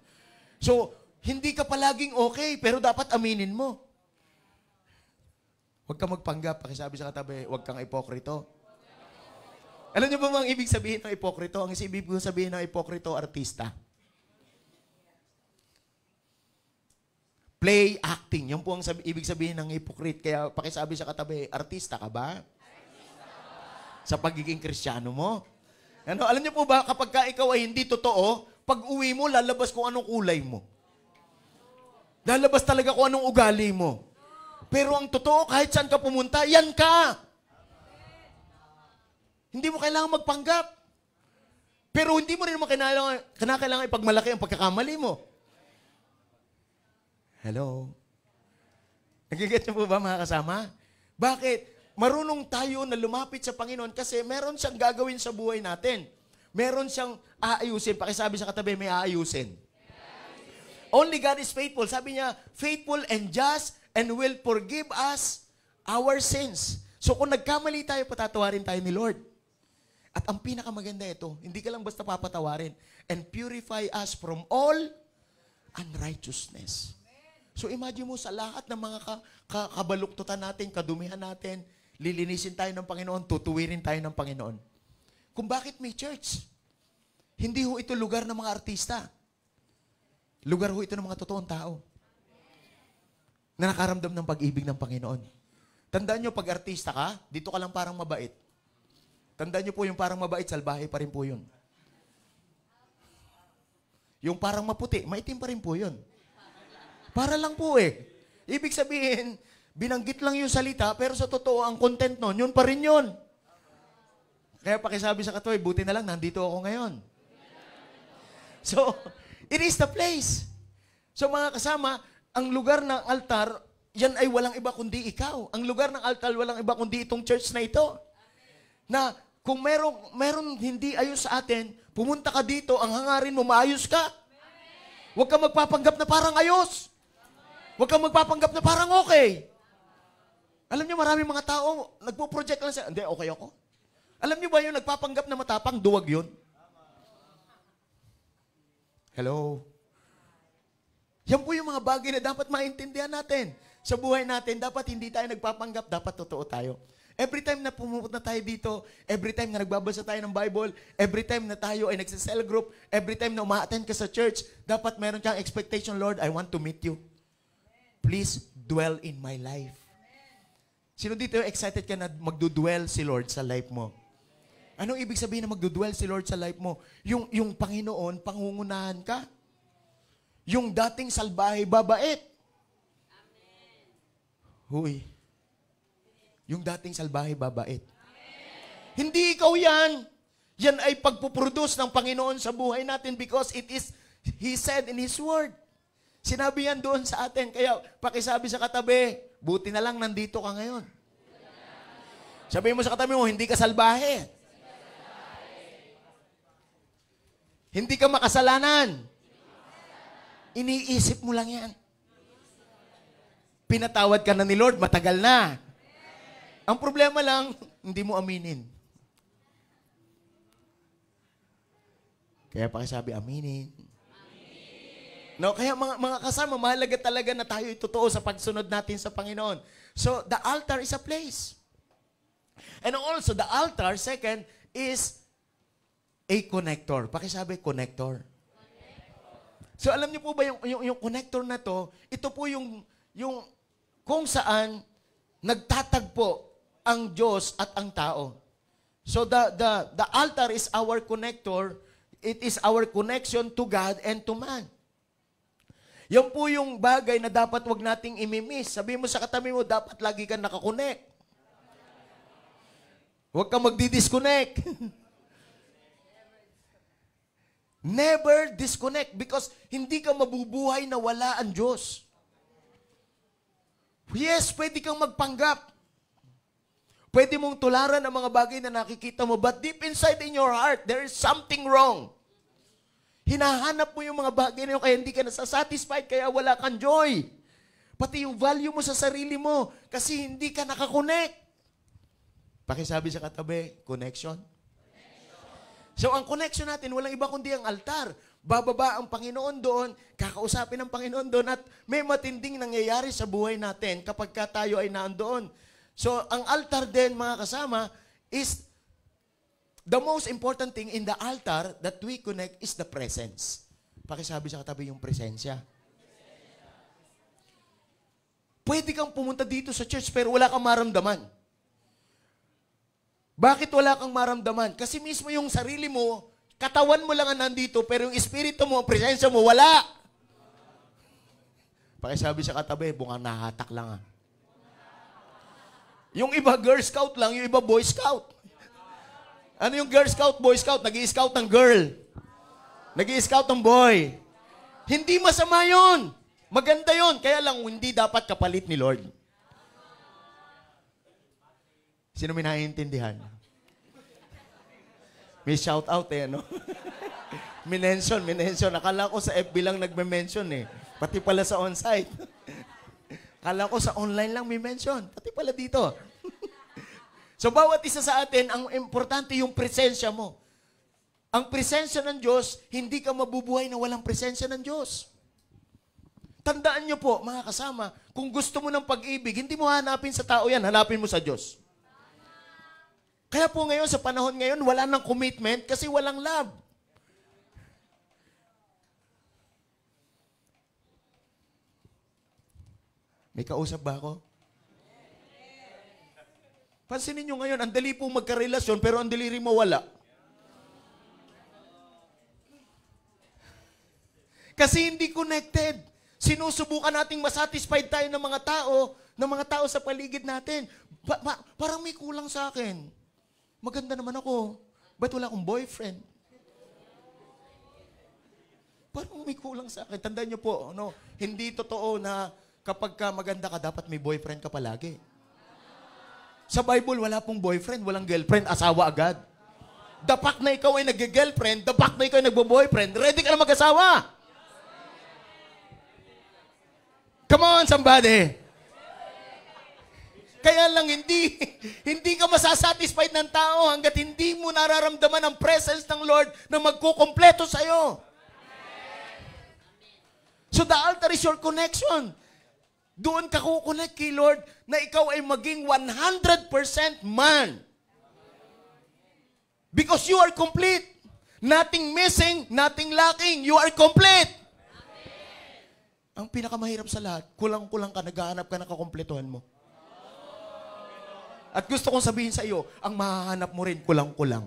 So, hindi ka palaging okay, pero dapat aminin mo. Huwag kang magpanggap. Pakisabi sa katabi, huwag kang ipokrito. Alam niyo ba ang ibig sabihin ng ipokrito? Ang ibig sabihin ng ipokrito, artista. Play acting. Yan po ang ibig sabihin ng hypocrite. Kaya pakisabi sa katabi, artista ka ba? Sa pagiging Kristiyano mo? Alam niyo po ba, kapag ka ikaw ay hindi totoo, pag uwi mo, lalabas kung anong kulay mo. Lalabas talaga kung anong ugali mo. Pero ang totoo, kahit saan ka pumunta, yan ka. Hindi mo kailangan magpanggap. Pero hindi mo rin naman kailangan ipagmalaki ang pagkakamali mo. Hello? Nagigit niyo po ba mga kasama? Bakit? Marunong tayo na lumapit sa Panginoon kasi meron siyang gagawin sa buhay natin. Meron siyang aayusin. Pakisabi sa katabi, may aayusin. Only God is faithful. Sabi niya, faithful and just and will forgive us our sins. So kung nagkamali tayo, patatawarin tayo ni Lord. At ang pinakamaganda ito, hindi ka lang basta papatawarin. And purify us from all unrighteousness. So imagine mo sa lahat ng mga kabaluktutan natin, kadumihan natin, lilinisin tayo ng Panginoon, tutuwirin tayo ng Panginoon. Kung bakit may church? Hindi ho ito lugar ng mga artista. Lugar ho ito ng mga totoong tao na nakaramdam ng pag-ibig ng Panginoon. Tandaan nyo, pag artista ka, dito ka lang parang mabait. Tandaan nyo po, yung parang mabait, salbahe pa rin po yun. Yung parang maputi, maitim pa rin po yun. Para lang po eh. Ibig sabihin, binanggit lang yung salita, pero sa totoo, ang content nun, yun pa rin yun. Kaya pakisabi sa katoy, buti na lang, nandito ako ngayon. So, it is the place. So mga kasama, ang lugar ng altar, yan ay walang iba kundi ikaw. Ang lugar ng altar, walang iba kundi itong church na ito. Na kung merong hindi ayos sa atin, pumunta ka dito, ang hangarin mo, maayos ka. Huwag ka magpapanggap na parang ayos. Huwag ka magpapanggap na parang okay. Alam niyo, maraming mga tao, nagpo-project lang siya, hindi, okay ako. Alam niyo ba yung nagpapanggap na matapang, duwag yun? Hello? Yan po yung mga bagay na dapat maintindihan natin. Sa buhay natin, dapat hindi tayo nagpapanggap, dapat totoo tayo. Every time na pumupunta tayo dito, every time na nagbabasa tayo ng Bible, every time na tayo ay nagsa-cell group, every time na uma-attend ka sa church, dapat meron kang expectation, Lord, I want to meet you. Please dwell in my life. Sino dito excited ka na magdudwell si Lord sa life mo? Anong ibig sabihin na magdudwell si Lord sa life mo? Yung Panginoon, pangungunahan ka. Yung dating salbahe, babait. Huy. Yung dating salbahe, babait. Hindi ikaw yan. Yan ay pagpuproduce ng Panginoon sa buhay natin because it is, He said in His Word. Sinabi yan doon sa atin. Kaya pakisabi sa katabi, buti na lang nandito ka ngayon. Sabihin mo sa katabi mo, hindi ka salbahe. Hindi ka makasalanan. Iniisip mo lang yan. Pinatawad ka na ni Lord, matagal na. Ang problema lang, hindi mo aminin. Kaya pakisabi, aminin. No, kaya mga kasama, mahalaga talaga na tayo totoo sa pagsunod natin sa Panginoon. So, the altar is a place. And also, the altar, second, is a connector. Pakisabi, connector. So, alam niyo po ba yung connector na to, ito po yung kung saan nagtatagpo ang Diyos at ang tao. So, the altar is our connector. It is our connection to God and to man. Yan po yung bagay na dapat wag nating imimiss. Sabihin mo sa katabi mo, dapat lagi kang nakakonect. Huwag kang magdi-disconnect. Never disconnect because hindi ka mabubuhay na wala ang Diyos. Yes, pwede kang magpanggap. Pwede mong tularan ang mga bagay na nakikita mo, but deep inside in your heart, there is something wrong. Hinahanap mo yung mga bagay na yun, kaya hindi ka nasasatisfied, kaya wala kang joy. Pati yung value mo sa sarili mo, kasi hindi ka nakakonect. Pakisabi sa katabi, connection. So, ang connection natin, walang iba kundi ang altar. Bababa ang Panginoon doon, kakausapin ng Panginoon doon, at may matinding nangyayari sa buhay natin kapag tayo ay naandoon. So, ang altar din, mga kasama, is the most important thing in the altar that we connect is the presence. Pakisabi sa katabi yung presensya. Pwede kang pumunta dito sa church pero wala kang maramdaman. Bakit wala kang maramdaman? Kasi mismo yung sarili mo, katawan mo lang ang nandito, pero yung espiritu mo, presensya mo, wala. Pakisabi sa katabi, bukang nahatak lang ah. Yung iba Girl Scout lang, yung iba Boy Scout. Ano yung Girl Scout, Boy Scout? Nag-i-scout ng girl. Nag-i-scout ng boy. Hindi masama yun. Maganda yun. Kaya lang, hindi dapat kapalit ni Lord. Sino may naiintindihan? May shout out eh, no? Minention. Akala ko sa FB lang nagme-mention eh. Pati pala sa on-site. Akala ko sa online lang may mention. Pati pala dito. So, bawat isa sa atin, ang importante yung presensya mo. Ang presensya ng Diyos, hindi ka mabubuhay na walang presensya ng Diyos. Tandaan nyo po, mga kasama, kung gusto mo ng pag-ibig, hindi mo hanapin sa tao yan, hanapin mo sa Diyos. Kaya po ngayon, sa panahon ngayon, wala nang commitment kasi walang love. May kausap ba ako? Pansinin nyo ngayon, ang dali po magkarelasyon, pero ang daliri mo wala. Kasi hindi connected. Sinusubukan nating masatisfied tayo ng mga tao sa paligid natin. Parang may kulang sa akin. Maganda naman ako. Ba't wala akong boyfriend? Parang may kulang sa akin. Tandaan niyo po, hindi totoo na kapag ka maganda ka, dapat may boyfriend ka palagi. Sa Bible, wala pong boyfriend, walang girlfriend, asawa agad. Dapat na ikaw ay nag-girlfriend, dapat na ikaw ay nagbo-boyfriend, ready ka na mag-asawa. Come on, somebody. Kaya lang hindi ka masasatisfied ng tao hanggat hindi mo nararamdaman ang presence ng Lord na magkukumpleto sa'yo. So the altar is your connection. Doon ka kukonect kay Lord na ikaw ay maging 100% man. Because you are complete. Nothing missing, nothing lacking. You are complete. Ang pinakamahirap sa lahat, kulang-kulang ka, naghahanap ka ng kakumpletuhan mo. At gusto kong sabihin sa iyo, ang mahahanap mo rin, kulang-kulang.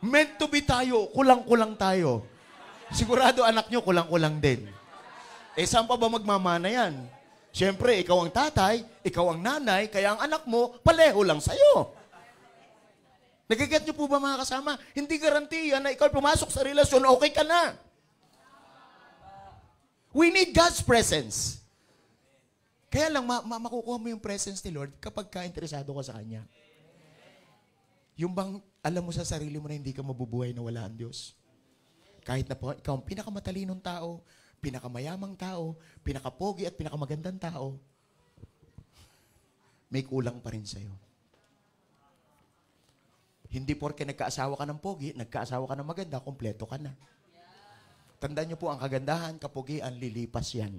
Meant to be tayo, kulang-kulang tayo. Sigurado anak nyo, kulang-kulang din. Saan pa ba magmamana yan? Siyempre, ikaw ang tatay, ikaw ang nanay, kaya ang anak mo, paleho lang sa'yo. Nagaget nyo po ba mga kasama? Hindi garantiya na ikaw pumasok sa relasyon, okay ka na. We need God's presence. Kaya lang, makukuha mo yung presence ni Lord kapag ka-interesado ka sa Kanya. Yung bang alam mo sa sarili mo na hindi ka mabubuhay na wala ang Diyos. Kahit na po, ikaw ang pinakamatalinong tao, pinakamayamang tao, pinakapogi at pinakamagandang tao, may kulang pa rin sa'yo. Hindi porke nagkaasawa ka ng pogi, nagkaasawa ka ng maganda, kompleto ka na. Tandaan niyo po, ang kagandahan, kapugian, lilipas yan.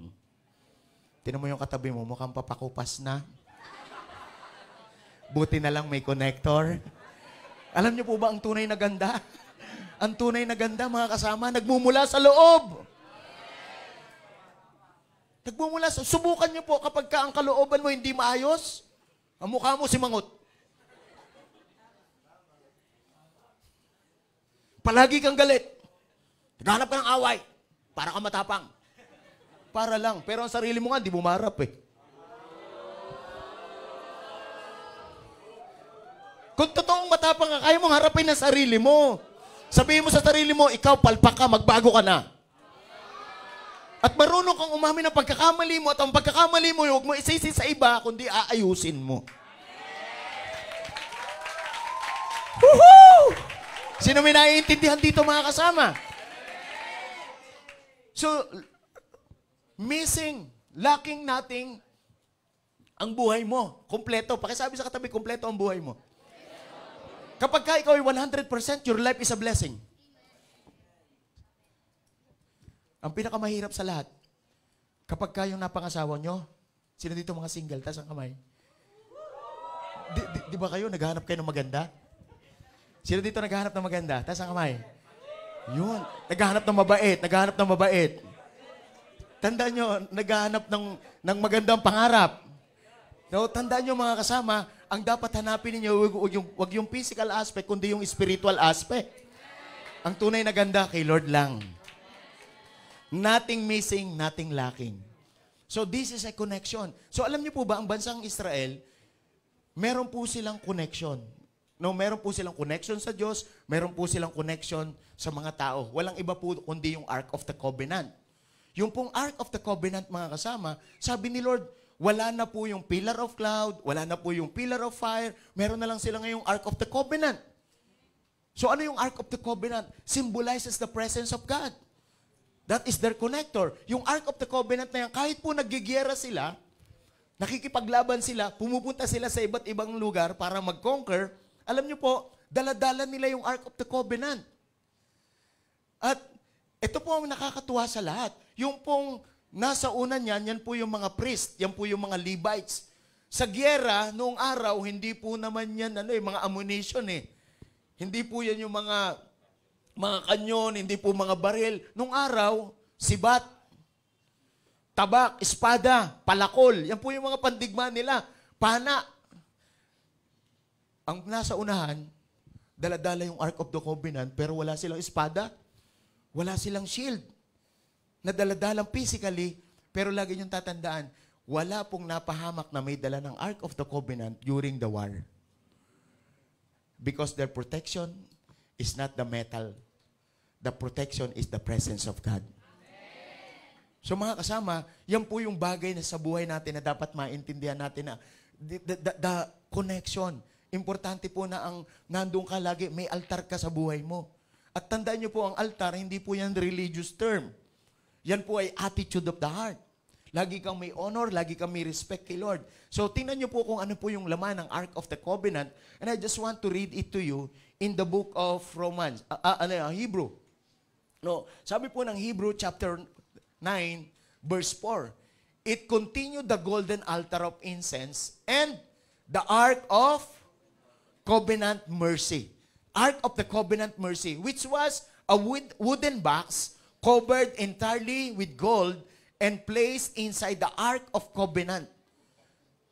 Tinan mo yung katabi mo, mukhang papakupas na. Buti na lang may connector. Alam niyo po ba ang tunay na ganda? Ang tunay na ganda, mga kasama, nagmumula sa loob. Nagmumula sa... Subukan niyo po kapag ka ang kalooban mo hindi maayos, ang mukha mo si Mangot. Palagi kang galit. Naghanap ka ng away. Para ka matapang. Para lang. Pero ang sarili mo nga, di mo marap eh. Kung totoong matapang ka, kaya mong harapin ang sarili mo. Sabihin mo sa sarili mo, ikaw palpak ka, magbago ka na. At marunong kang umamin ng pagkakamali mo at ang pagkakamali mo, huwag mo isisi sa iba, kundi aayusin mo. Woohoo! Sino may naiintindihan dito mga kasama? So, missing, lacking nothing ang buhay mo. Kompleto. Pakisabi sa katabi, kompleto ang buhay mo. Kapag ka ikaw ay 100%, your life is a blessing. Ang pinakamahirap sa lahat, kapag ka yung napangasawa nyo, sino dito mga single, taas ang kamay? Di ba kayo, naghahanap kayo ng maganda? Sino dito naghahanap ng maganda? Taas ang kamay. Yun. Naghahanap ng mabait. Naghahanap ng mabait. Tandaan nyo, naghahanap ng magandang pangarap. So, tandaan nyo mga kasama, ang dapat hanapin ninyo, wag yung physical aspect, kundi yung spiritual aspect. Ang tunay na ganda kay Lord lang. Nothing missing, nothing lacking. So, this is a connection. So, alam niyo po ba, ang bansang Israel, meron po silang connection. No, meron po silang connection sa Diyos, meron po silang connection sa mga tao. Walang iba po kundi yung Ark of the Covenant. Yung pong Ark of the Covenant, mga kasama, sabi ni Lord, wala na po yung pillar of cloud, wala na po yung pillar of fire, meron na lang sila ngayong Ark of the Covenant. So ano yung Ark of the Covenant? Symbolizes the presence of God. That is their connector. Yung Ark of the Covenant na yan, kahit po naggigiyera sila, nakikipaglaban sila, pumupunta sila sa iba't ibang lugar para mag-conquer, alam niyo po, dala-dala nila yung Ark of the Covenant. At ito po ang nakakatuwa sa lahat. Yung pong nasa una niyan, yan po yung mga priest, yan po yung mga Levites. Sa gyera, noong araw, hindi po naman yan mga ammunition eh. Hindi po yan yung mga kanyon, hindi po mga baril. Noong araw, sibat. tabak, espada, palakol. Yan po yung mga pandigma nila. Pana. Ang nasa unahan, dala-dala yung Ark of the Covenant, pero wala silang espada, wala silang shield. Nadala-dalang physically, pero lagi niyong tatandaan, wala pong napahamak na may dala ng Ark of the Covenant during the war. Because their protection is not the metal. The protection is the presence of God. So mga kasama, yan po yung bagay na sa buhay natin na dapat maintindihan natin na the connection. Importante po na ang nandun ka lagi, may altar ka sa buhay mo. At tandaan niyo po, ang altar, hindi po yan religious term. Yan po ay attitude of the heart. Lagi kang may honor, lagi kang may respect kay Lord. So, tingnan niyo po kung ano po yung laman ng Ark of the Covenant. And I just want to read it to you in the book of Romans, Hebrew. No, sabi po ng Hebrew chapter 9, verse 4. It continued the golden altar of incense and the Ark of Covenant mercy. Ark of the Covenant mercy, which was a wooden box covered entirely with gold and placed inside the Ark of Covenant.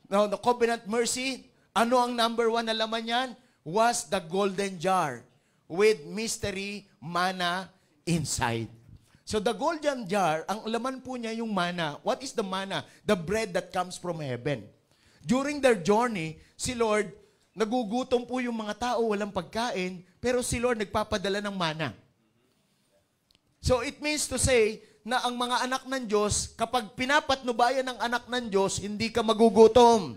Now, the Covenant mercy, ano ang number 1 na laman yan? Was the golden jar with mystery manna inside. So the golden jar, ang laman po niya yung manna. What is the manna? The bread that comes from heaven. During their journey, si Lord, nagugutom po yung mga tao, walang pagkain, pero si Lord nagpapadala ng manna. So it means to say na ang mga anak ng Diyos, kapag pinapatnubayan ng anak ng Diyos, hindi ka magugutom.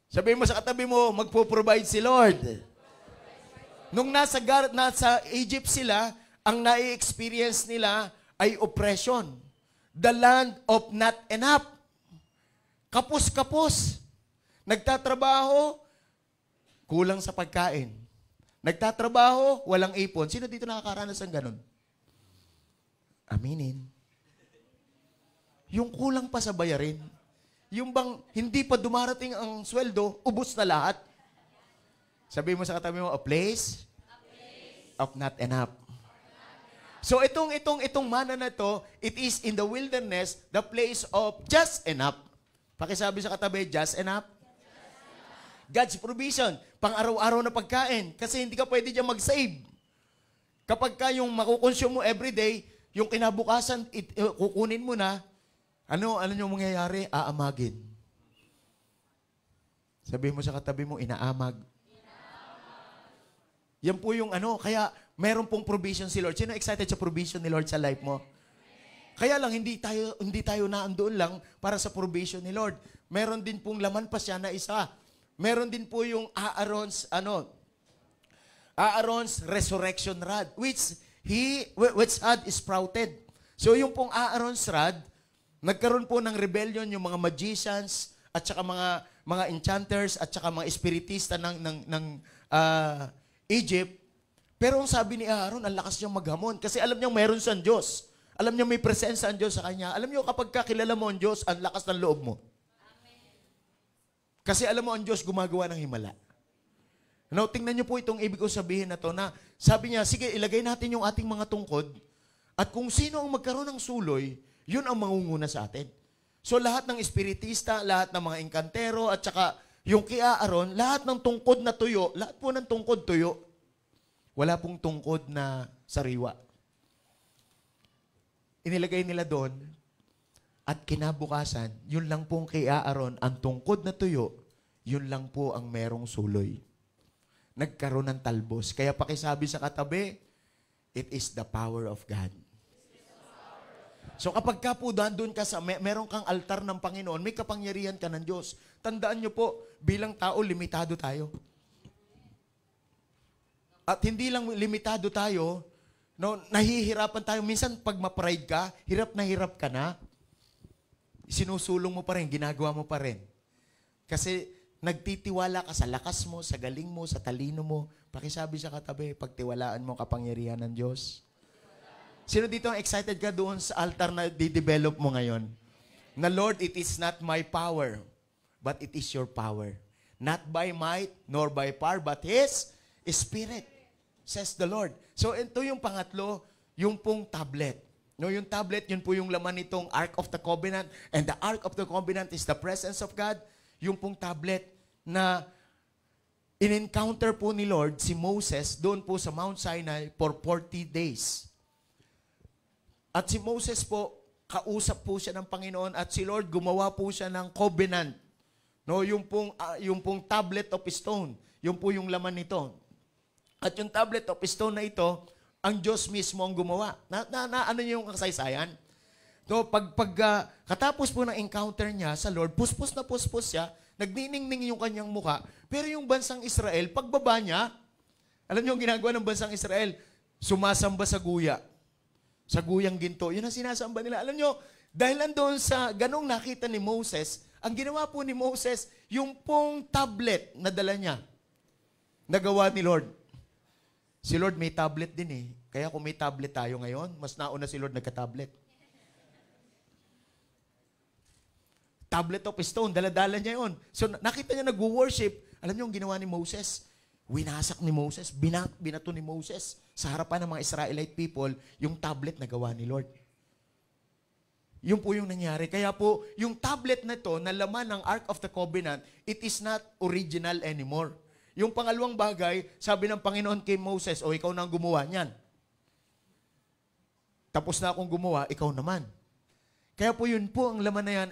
Sabihin mo sa katabi mo, magpo-provide si Lord. Nung nasa Egypt sila, ang nai-experience nila ay oppression. The land of not enough. Kapos-kapos. Nagtatrabaho, kulang sa pagkain. Nagtatrabaho, walang ipon. Sino dito nakakaranas ng ganun? Aminin. Yung kulang pa sa bayarin. Yung bang hindi pa dumarating ang sweldo, ubos na lahat. Sabi mo sa katabi mo, a place of not enough. So itong mana na to, it is in the wilderness, the place of just enough. Pakisabi sa katabi, just enough. God's provision, pang-araw-araw na pagkain. Kasi hindi ka pwede dyan mag-save. Kapag ka yung makukonsume mo everyday, yung kinabukasan, kukunin mo na, ano yung mangyayari? Aamagin. Sabihin mo sa katabi mo, inaamag. Yan po yung kaya meron pong provision si Lord. Sino excited sa provision ni Lord sa life mo? Kaya lang, hindi tayo naandoon lang para sa provision ni Lord. Meron din pong laman pa siya na isa. Meron din po yung Aaron's resurrection rod, which had sprouted. So yung pong Aaron's rod, nagkaroon po ng rebellion yung mga magicians at saka mga enchanters at saka mga espiritista ng Egypt. Pero ang sabi ni Aaron, ang lakas niyang maghamon kasi alam niyang meron siyang Diyos. Alam niya may presensya ang Diyos sa kanya. Alam niyo kapag kakilala mo ang Diyos, ang lakas ng loob mo. Kasi alam mo, ang Diyos gumagawa ng himala. Now, tingnan niyo po itong ibig ko sabihin na to na sabi niya, sige, ilagay natin yung ating mga tungkod at kung sino ang magkaroon ng suloy, yun ang mangunguna sa atin. So, lahat ng espiritista, lahat ng mga engkantero, at saka yung kay Aaron, lahat ng tungkod na tuyo, lahat po ng tungkod tuyo, wala pong tungkod na sariwa. Inilagay nila doon, at kinabukasan, yun lang pong kay Aaron, ang tungkod na tuyo, yun lang po ang merong suloy. Nagkaroon ng talbos. Kaya pakisabi sa katabi, it is the power of God. So kapag ka po doon ka meron kang altar ng Panginoon, may kapangyarihan ka ng Diyos. Tandaan nyo po, bilang tao, limitado tayo. At hindi lang limitado tayo, nahihirapan tayo. Minsan pag ma-pride ka, hirap ka na. Sinusulong mo pa rin, ginagawa mo pa rin. Kasi nagtitiwala ka sa lakas mo, sa galing mo, sa talino mo. Pakisabi sa katabi, pagtiwalaan mo kapangyarihan ng Diyos. Sino dito ang excited ka doon sa altar na di-develop mo ngayon? Na Lord, it is not my power, but it is your power. Not by might, nor by power, but His Spirit, says the Lord. So ito yung pangatlo, yung pong tablet. No, yung tablet, yun po yung laman nitong Ark of the Covenant. And the Ark of the Covenant is the presence of God. Yung pong tablet na in-encounter po ni Lord si Moses doon po sa Mount Sinai for 40 days. At si Moses po, kausap po siya ng Panginoon at si Lord gumawa po siya ng covenant. No, yung pong tablet of stone, yung po yung laman nito. At yung tablet of stone na ito, ang Diyos mismo ang gumawa. Ano yung kasaysayan? So, katapos po ng encounter niya sa Lord, puspos na puspos siya, nagniningning yung kanyang muka, pero yung bansang Israel, pagbaba niya, alam niyo yung ginagawa ng bansang Israel? Sumasamba sa guya. Sa guyang ginto. Yun ang sinasamba nila. Alam niyo, dahil nandoon sa ganong nakita ni Moses, ang ginawa po ni Moses, yung pong tablet na dala niya, nagawa ni Lord. Si Lord may tablet din eh. Kaya kung may tablet tayo ngayon, mas nauna si Lord nagka-tablet. Tablet of stone, dala-dala niya yun. So nakita niya nag-worship. Alam niyo yung ginawa ni Moses? Winasak ni Moses, binato ni Moses sa harapan ng mga Israelite people, yung tablet na gawa ni Lord. Yun po yung nangyari. Kaya po, yung tablet na to, na laman ng Ark of the Covenant, it is not original anymore. Yung pangalawang bagay, sabi ng Panginoon kay Moses, ikaw na ang gumawa niyan. Tapos na akong gumawa, ikaw naman. Kaya po yun po ang laman na yan.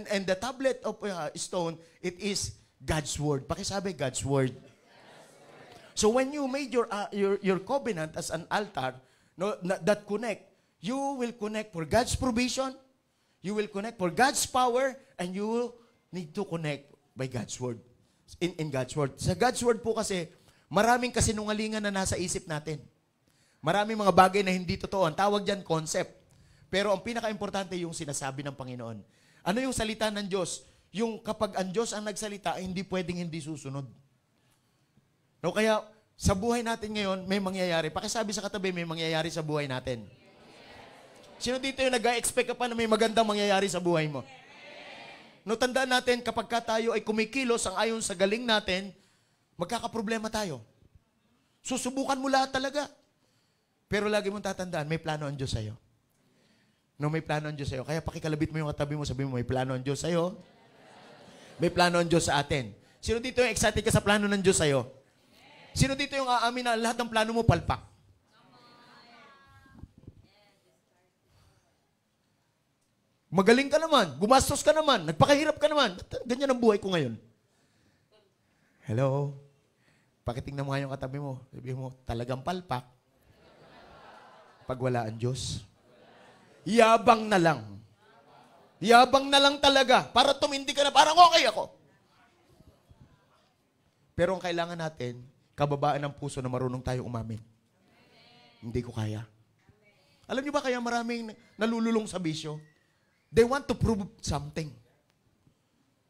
And the tablet of stone, it is God's Word. Pakisabi, God's Word. So when you made your covenant as an altar, no, that connect, you will connect for God's provision, you will connect for God's power, and you will need to connect by God's Word. In God's Word. Sa God's Word po kasi, maraming kasinungalingan na nasa isip natin. Maraming mga bagay na hindi totoo. Ang tawag dyan, concept. Pero ang pinaka-importante yung sinasabi ng Panginoon. Ano yung salita ng Diyos? Yung kapag ang Diyos ang nagsalita, hindi pwedeng hindi susunod. No, kaya sa buhay natin ngayon, may mangyayari. Pakisabi sa katabi, may mangyayari sa buhay natin. Sino dito yung nag-expect ka pa na may magandang mangyayari sa buhay mo? No, tandaan natin, kapag tayo ay kumikilos ang ayon sa galing natin, magkakaproblema tayo. Susubukan mo lahat talaga. Pero lagi mong tatandaan, may plano ang Diyos sa'yo. No, may plano ang Diyos sa'yo. Kaya pakikalabit mo yung katabi mo, sabi mo, may plano ang Diyos sa'yo. May plano ang Diyos sa atin. Sino dito yung excited ka sa plano ng Diyos sa'yo? Sino dito yung aamin na lahat ng plano mo palpak? Magaling ka naman, gumastos ka naman, nagpakahirap ka naman. Ganyan ang buhay ko ngayon. Hello? Pakitingnan mo nga yung katabi mo. Sabi mo, talagang palpak. Pag wala ang Diyos. Yabang na lang. Yabang na lang talaga. Para tumindi ka na, parang okay ako. Pero ang kailangan natin, kababaan ng puso na marunong tayo umamin. Hindi ko kaya. Alam niyo ba kaya maraming nalululong sa bisyo? They want to prove something.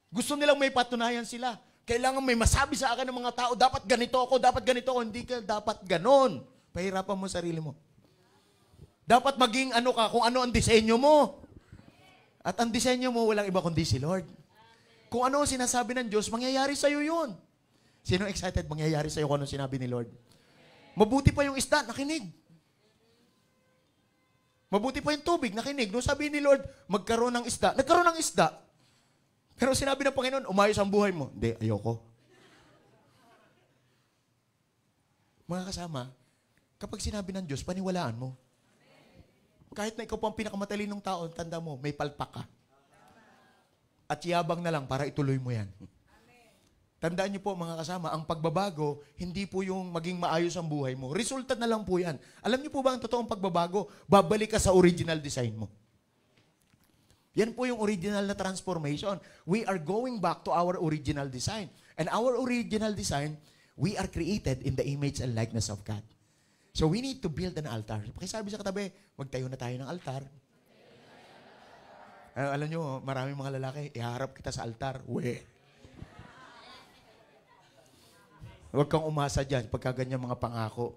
Gusto nilang may patunayan sila. Kailangan may masabi sa akin ng mga tao, dapat ganito ako, dapat ganito ako. Hindi ka dapat ganon. Pahirapan mo sarili mo. Dapat maging ano ka, kung ano ang disenyo mo. At ang disenyo mo, walang iba kundi si Lord. Kung ano ang sinasabi ng Diyos, mangyayari sa'yo yun. Sino excited mangyayari sa'yo kung ano sinabi ni Lord? Mabuti pa yung isda, nakinig. Mabuti pa yung tubig, nakinig. Nung sabi ni Lord, magkaroon ng isda, nagkaroon ng isda. Pero sinabi ng Panginoon, umayos ang buhay mo. Hindi, ayoko. Mga kasama, kapag sinabi ng Diyos, paniwalaan mo. Kahit na ikaw pa ang pinakamatalinong tao, tanda mo, may palpak ka. At yabang na lang para ituloy mo yan. Tandaan niyo po mga kasama, ang pagbabago, hindi po yung maging maayos ang buhay mo. Resulta na lang po yan. Alam niyo po ba ang totoong pagbabago? Babalik ka sa original design mo. Yan po yung original na transformation. We are going back to our original design. And our original design, we are created in the image and likeness of God. So we need to build an altar. Pakisabi sa katabi, magtayo na tayo ng altar. Alam niyo, maraming mga lalaki, iharap kita sa altar. Huwag kang umasa dyan pagka ganyan mga pangako.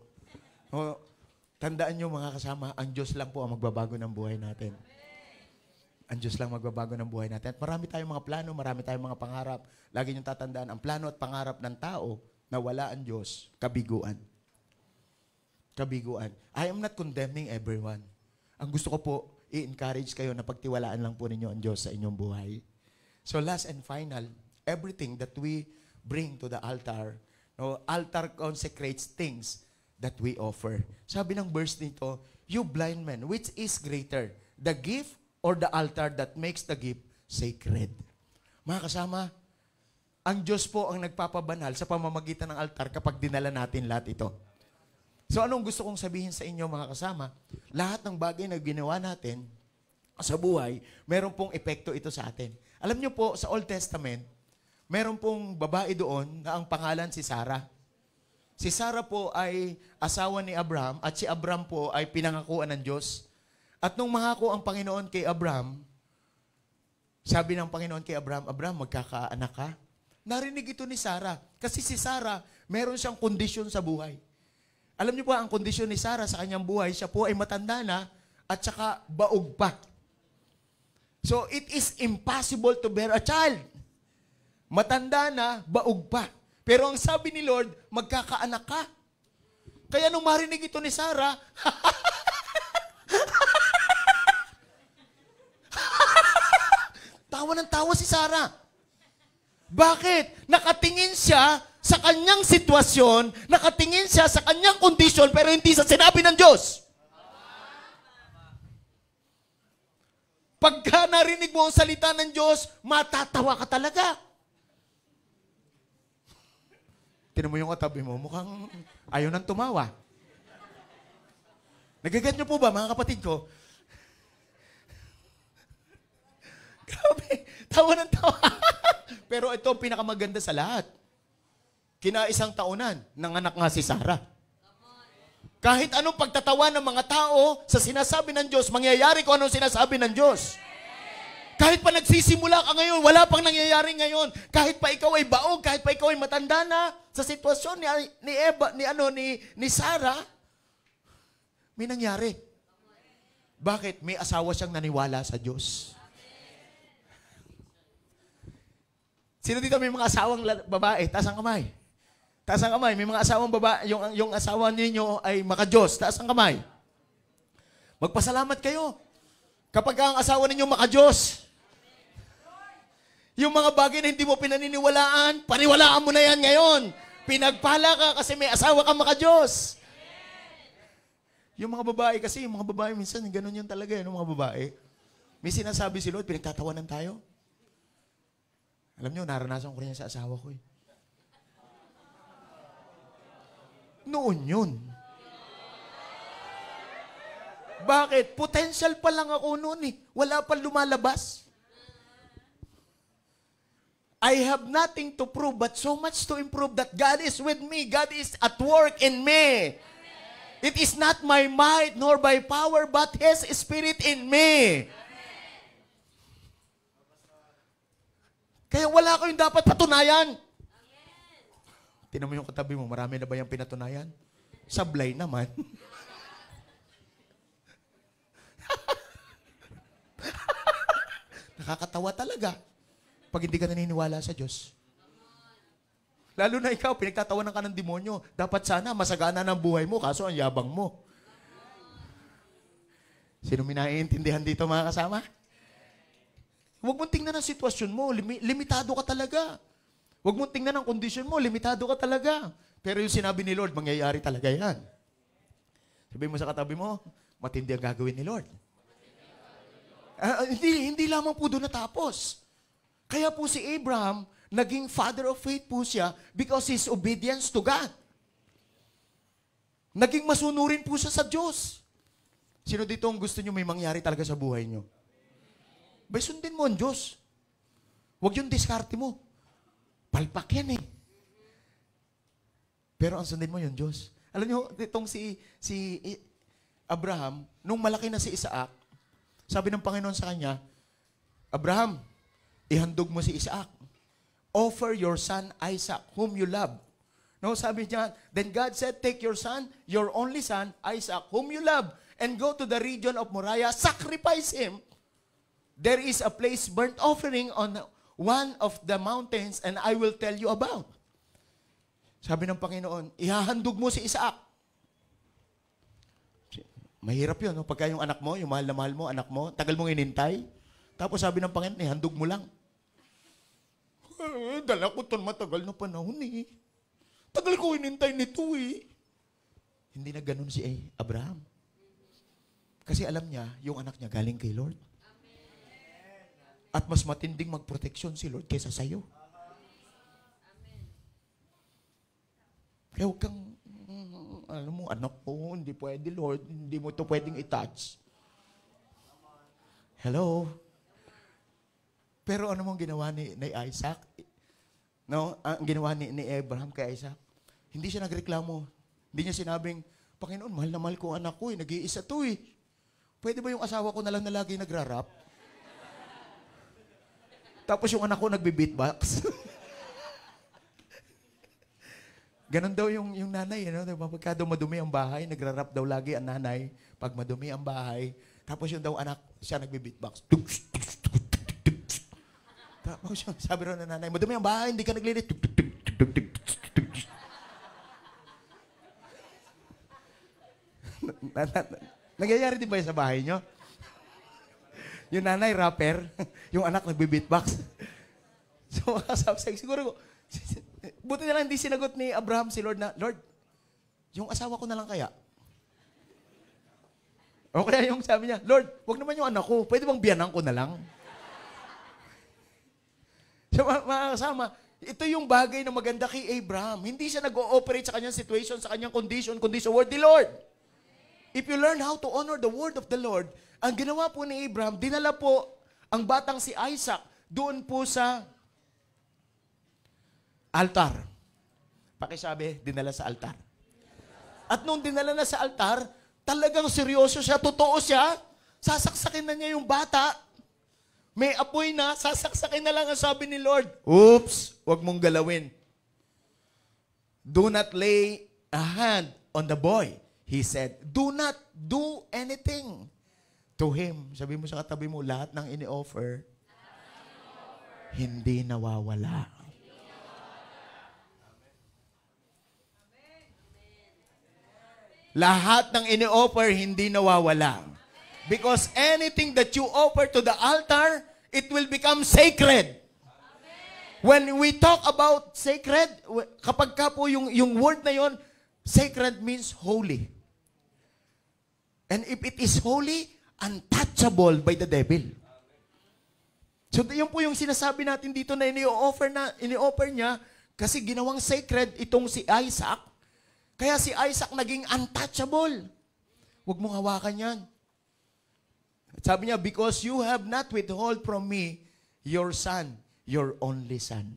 Tandaan nyo mga kasama, ang Diyos lang po ang magbabago ng buhay natin. Ang Diyos lang magbabago ng buhay natin. At marami tayong mga plano, marami tayong mga pangarap. Lagi nyo tatandaan, ang plano at pangarap ng tao na wala ang Diyos, kabiguan. Kabiguan. I am not condemning everyone. ang gusto ko po, i-encourage kayo na pagtiwalaan lang po ninyo ang Diyos sa inyong buhay. So last and final, everything that we bring to the altar, no, altar consecrates things that we offer. Sabi ng verse nito, you blind men, which is greater, the gift or the altar that makes the gift sacred? Mga kasama, ang Diyos po ang nagpapabanal sa pamamagitan ng altar kapag dinala natin lahat ito. So anong gusto kong sabihin sa inyo mga kasama? Lahat ng bagay na ginawa natin sa buhay, meron pong epekto ito sa atin. Alam niyo po, sa Old Testament, meron pong babae doon na ang pangalan si Sarah. Si Sarah po ay asawa ni Abraham at si Abraham po ay pinangakuan ng Diyos. At nung mangako ang Panginoon kay Abraham, sabi ng Panginoon kay Abraham, Abraham, magkakaanak ka? Narinig ito ni Sarah. Kasi si Sarah, meron siyang kondisyon sa buhay. Alam niyo po, ang kondisyon ni Sarah sa kanyang buhay, siya po ay matanda na at saka baog pa. So, it is impossible to bear a child. Matanda na, baog pa. Pero ang sabi ni Lord, magkakaanak ka. Kaya nung marinig ito ni Sarah, tawa ng tawa si Sarah. Bakit? Nakatingin siya sa kanyang sitwasyon, nakatingin siya sa kanyang kondisyon, pero hindi sa sinabi ng Diyos. Pagka narinig mo ang salita ng Diyos, matatawa ka talaga. Tinan mo yung katabi mo, mukhang ayaw nang tumawa. Nagagat niyo po ba, mga kapatid ko? Grabe, tawa ng tawa. Pero ito ang pinakamaganda sa lahat. Kinaisang taunan, nanganak nga si Sarah. Kahit anong pagtatawa ng mga tao sa sinasabi ng Diyos, mangyayari kung anong sinasabi ng Diyos. Kahit pa nagsisimula ka ngayon, wala pang nangyayari ngayon. Kahit pa ikaw ay baog, kahit pa ikaw ay matanda na, sa sitwasyon ni Sarah, may nangyari. Bakit? May asawa siyang naniwala sa Diyos. Sino dito may mga asawang babae? Taas ang kamay. Taas ang kamay. May mga asawang babae, yung asawa ninyo ay maka-Diyos. Taas ang kamay. Magpasalamat kayo. Kapag ang asawa ninyo maka-Diyos. Yung mga bagay na hindi mo pinaniniwalaan, paniwalaan mo na yan ngayon. Pinagpala ka kasi may asawa ka maka-Diyos. Yung mga babae kasi, yung mga babae minsan, ganun yun talaga yung mga babae. May sinasabi si Lord, pinagtatawanan tayo. Alam niyo, naranasan ko rin yan sa asawa ko eh. Noon yun. Bakit? Potential pa lang ako noon eh. Wala pa lumalabas. I have nothing to prove but so much to improve that God is with me. God is at work in me. It is not my might nor by power but His Spirit in me. Kaya wala kayong dapat patunayan. Tinan mo yung katabi mo, marami na ba yung pinatunayan? Sablay naman. Nakakatawa talaga pag hindi ka naniniwala sa Diyos. Lalo na ikaw, pinagtatawanan ka ng demonyo. Dapat sana masagana ng buhay mo, kaso ang yabang mo. Sino minaiintindihan dito mga kasama? Huwag mong tingnan ang sitwasyon mo, limitado ka talaga. Huwag mong tingnan ang kondisyon mo, limitado ka talaga. Pero yung sinabi ni Lord, mangyayari talaga yan. Sabihin mo sa katabi mo, matindi ang gagawin ni Lord. Hindi lamang po doon natapos. Kaya po si Abraham, naging father of faith po siya because his obedience to God. Naging masunurin po siya sa Diyos. Sino dito ang gusto nyo may mangyari talaga sa buhay nyo? Bay, sundin mo ang Diyos. Huwag yung diskarte mo. Palpak yan eh. Pero ang sundin mo yung Diyos. Alam nyo, itong si Abraham, nung malaki na si Isaac, sabi ng Panginoon sa kanya, Abraham, ihandog mo si Isaac. Offer your son Isaac, whom you love. No, sabi niya, then God said, take your son, your only son, Isaac, whom you love, and go to the region of Moriah, sacrifice him. There is a place burnt offering on one of the mountains and I will tell you about. Sabi ng Panginoon, ihahandog mo si Isaac. Mahirap yun, no? Pagka yung anak mo, yung mahal na mahal mo, anak mo, tagal mong inintay. Tapos sabi ng Panginoon, handog mo lang. Dala ko ito matagal na panahon eh. Tagal ko inintay nito eh. Hindi na ganun si Abraham. Kasi alam niya, yung anak niya galing kay Lord. At mas matinding magproteksyon si Lord kaysa sa'yo. Kaya huwag kang, alam mo, anak ko, hindi pwede, Lord. Hindi mo ito pwedeng i-touch. Hello? Pero ano mong ginawa ni Isaac? No? Ang ginawa ni Abraham kay Isaac? Hindi siya nagreklamo. Hindi niya sinabing, Panginoon, mahal na mahal ko anak ko, nag-iisa to eh. Pwede ba yung asawa ko na lang na lagi nagrarap? Tapos yung anak ko nagbe-beatbox. Ganon daw yung nanay, no? Pagka daw madumi ang bahay, nagrarap daw lagi ang nanay. Pag madumi ang bahay, tapos yung daw anak, siya nagbe-beatbox. Tapos yung sabi raw ng nanay, madumi ang bahay, hindi ka naglilit. Nagyayari din ba yun sa bahay nyo? Yung nanay, rapper. Yung anak, nagbe-beatbox. So, siguro, buti na lang hindi sinagot ni Abraham si Lord na, Lord, yung asawa ko na lang kaya? O kaya yung sabi niya, Lord, wag naman yung anak ko. Pwede bang biyanan ko na lang? So, mga kasama, ito yung bagay na maganda kay Abraham. Hindi siya nag-ooperate sa kanyang situation, sa kanyang condition, kundi sa word ni Lord. If you learn how to honor the word of the Lord, ang ginawa po ni Abraham, dinala po ang batang si Isaac doon po sa altar. Pakisabi, dinala sa altar. At nung dinala na sa altar, talagang seryoso siya, totoo siya, sasaksakin na niya yung bata. May apoy na, sasaksakin na lang ang sabi ni Lord. Oops, wag mong galawin. Do not lay a hand on the boy. He said, do not do anything to him. Sabi mo sa katabi mo, lahat ng ini-offer, hindi nawawala. Lahat ng ini-offer, hindi nawawala. Because anything that you offer to the altar, it will become sacred. When we talk about sacred, kapag ka po yung word na yon, sacred means holy. And if it is holy, untouchable by the devil. So yun po yung sinasabi natin dito na ini-offer niya kasi ginawang sacred itong si Isaac. Kaya si Isaac naging untouchable. Huwag mong hawakan yan. Sabi niya, because you have not withhold from me your son, your only son.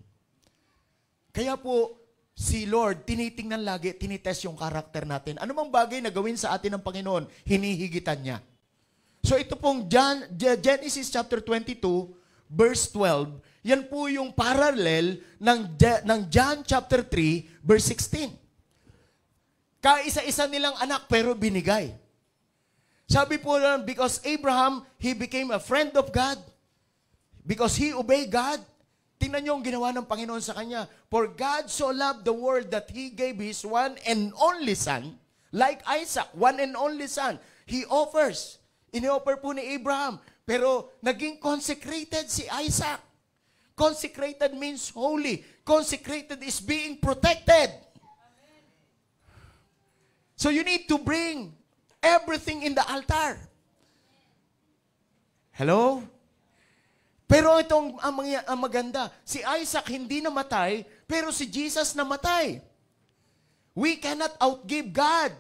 Kaya po, si Lord, tinitingnan lagi, tinitest yung karakter natin. Ano mang bagay na gawin sa atin ng Panginoon, hinihigitan niya. So ito pong Genesis chapter 22, verse 12, yan po yung parallel ng John chapter 3, verse 16. Kaisa-isa nilang anak pero binigay. Sabi po lang, because Abraham, he became a friend of God. Because he obeyed God. Tingnan niyo ang ginawa ng Panginoon sa kanya. For God so loved the world that He gave His one and only Son. Like Isaac, one and only Son. He offers. Ini-offer po ni Abraham. Pero naging consecrated si Isaac. Consecrated means holy. Consecrated is being protected. So you need to bring everything in the altar. Hello? Pero itong ang maganda, si Isaac hindi namatay, pero si Jesus namatay. We cannot outgive God.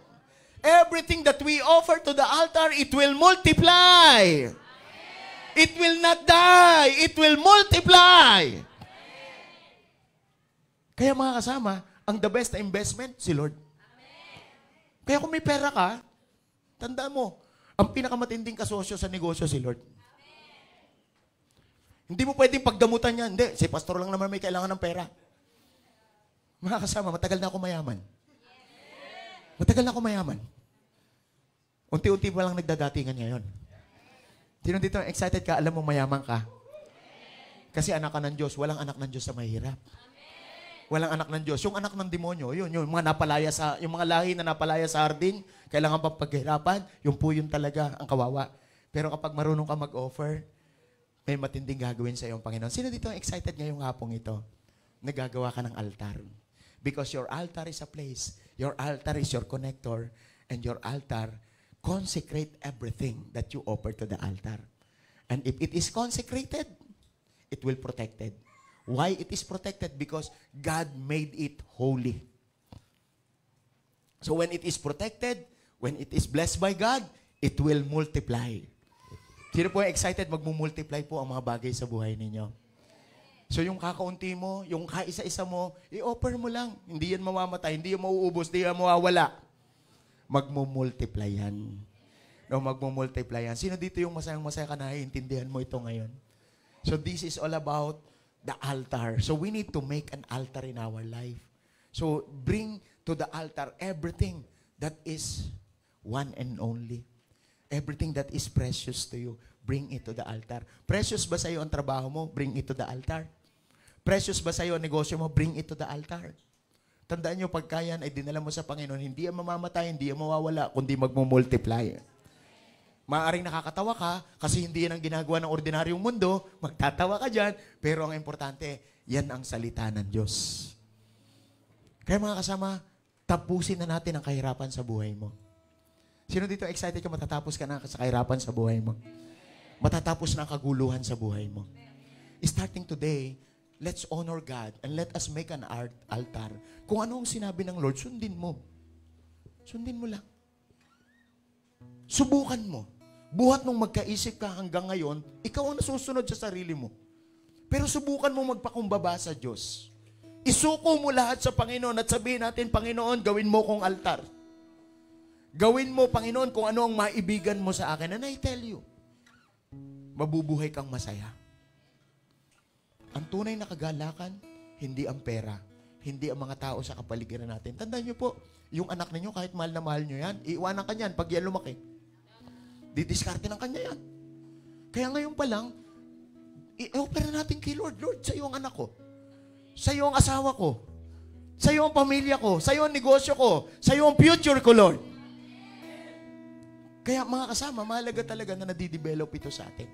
Everything that we offer to the altar, it will multiply. It will not die. It will multiply. Kaya mga kasama, ang the best na investment, si Lord. Kaya kung may pera ka, tandaan mo, ang pinakamatinding kasosyo sa negosyo si Lord. Hindi mo pwedeng pagdamutan niya. Hindi, si pastor lang naman may kailangan ng pera. Mga kasama, matagal na ako mayaman. Matagal na ako mayaman. Unti-unti pa lang nagdadatingan ngayon. Sino dito excited ka, alam mo mayaman ka? Kasi anak ka ng Diyos, walang anak ng Diyos na mahirap. Walang anak ng Diyos. Yung anak ng demonyo, yun, yung mga napalaya yung mga lahi na napalaya sa hardin, kailangan pang paghirapan, yung po yun talaga ang kawawa. Pero kapag marunong ka mag-offer, may matinding gagawin sa iyong Panginoon. Sino dito ang excited ngayong hapong ito? Nagagawa ka ng altar. Because your altar is a place. Your altar is your connector. And your altar, consecrate everything that you offer to the altar. And if it is consecrated, it will protected. Why it is protected? Because God made it holy. So when it is protected, when it is blessed by God, it will multiply. Sino po excited magmumultiply po ang mga bagay sa buhay ninyo? So yung kakaunti mo, yung kaisa-isa mo, i-offer mo lang. Hindi yan mamamatay, hindi yan mauubos, hindi yan mawawala. Magmumultiply yan. No, magmumultiply yan. Sino dito yung masayang-masaya ka na iintindihan mo ito ngayon? So this is all about the altar. So we need to make an altar in our life. So bring to the altar everything that is one and only. Everything that is precious to you, bring it to the altar. Precious ba sa iyo ang trabaho mo? Bring it to the altar. Precious ba sa iyo ang negosyo mo? Bring it to the altar. Tandaan nyo, pagka yan ay dinala mo sa Panginoon, hindi yan mamamatay, hindi yan mawawala, kundi magmumultiply. Maaring nakakatawa ka, kasi hindi yan ang ginagawa ng ordinaryong mundo, magtatawa ka dyan, pero ang importante, yan ang salita ng Diyos. Kaya mga kasama, tapusin na natin ang kahirapan sa buhay mo. Sino dito excited ka matatapos ka na sa kahirapan sa buhay mo? Matatapos na ang kaguluhan sa buhay mo. Starting today, let's honor God and let us make an altar. Kung ano ang sinabi ng Lord, sundin mo. Sundin mo lang. Subukan mo. Buhat nung magkaisip ka hanggang ngayon, ikaw ang nasusunod sa sarili mo. Pero subukan mo magpakumbaba sa Diyos. Isuko mo lahat sa Panginoon at sabihin natin, Panginoon, gawin mo kong altar. Gawin mo, Panginoon, kung ano ang maibigan mo sa akin. And I tell you, mabubuhay kang masaya. Ang tunay na kagalakan, hindi ang pera. Hindi ang mga tao sa kapaligiran natin. Tandaan niyo po, yung anak ninyo, kahit mahal na mahal niyo yan, iiwanan ka niyan pag yan lumaki. Didiskarte ng kanya yan. Kaya ngayon pa lang, i-offer natin kay Lord. Lord, sa iyo ang anak ko. Sa iyo ang asawa ko. Sa iyo ang pamilya ko. Sa iyo ang negosyo ko. Sa iyo ang future ko, Lord. Kaya mga kasama, mahalaga talaga na nadidevelop ito sa atin.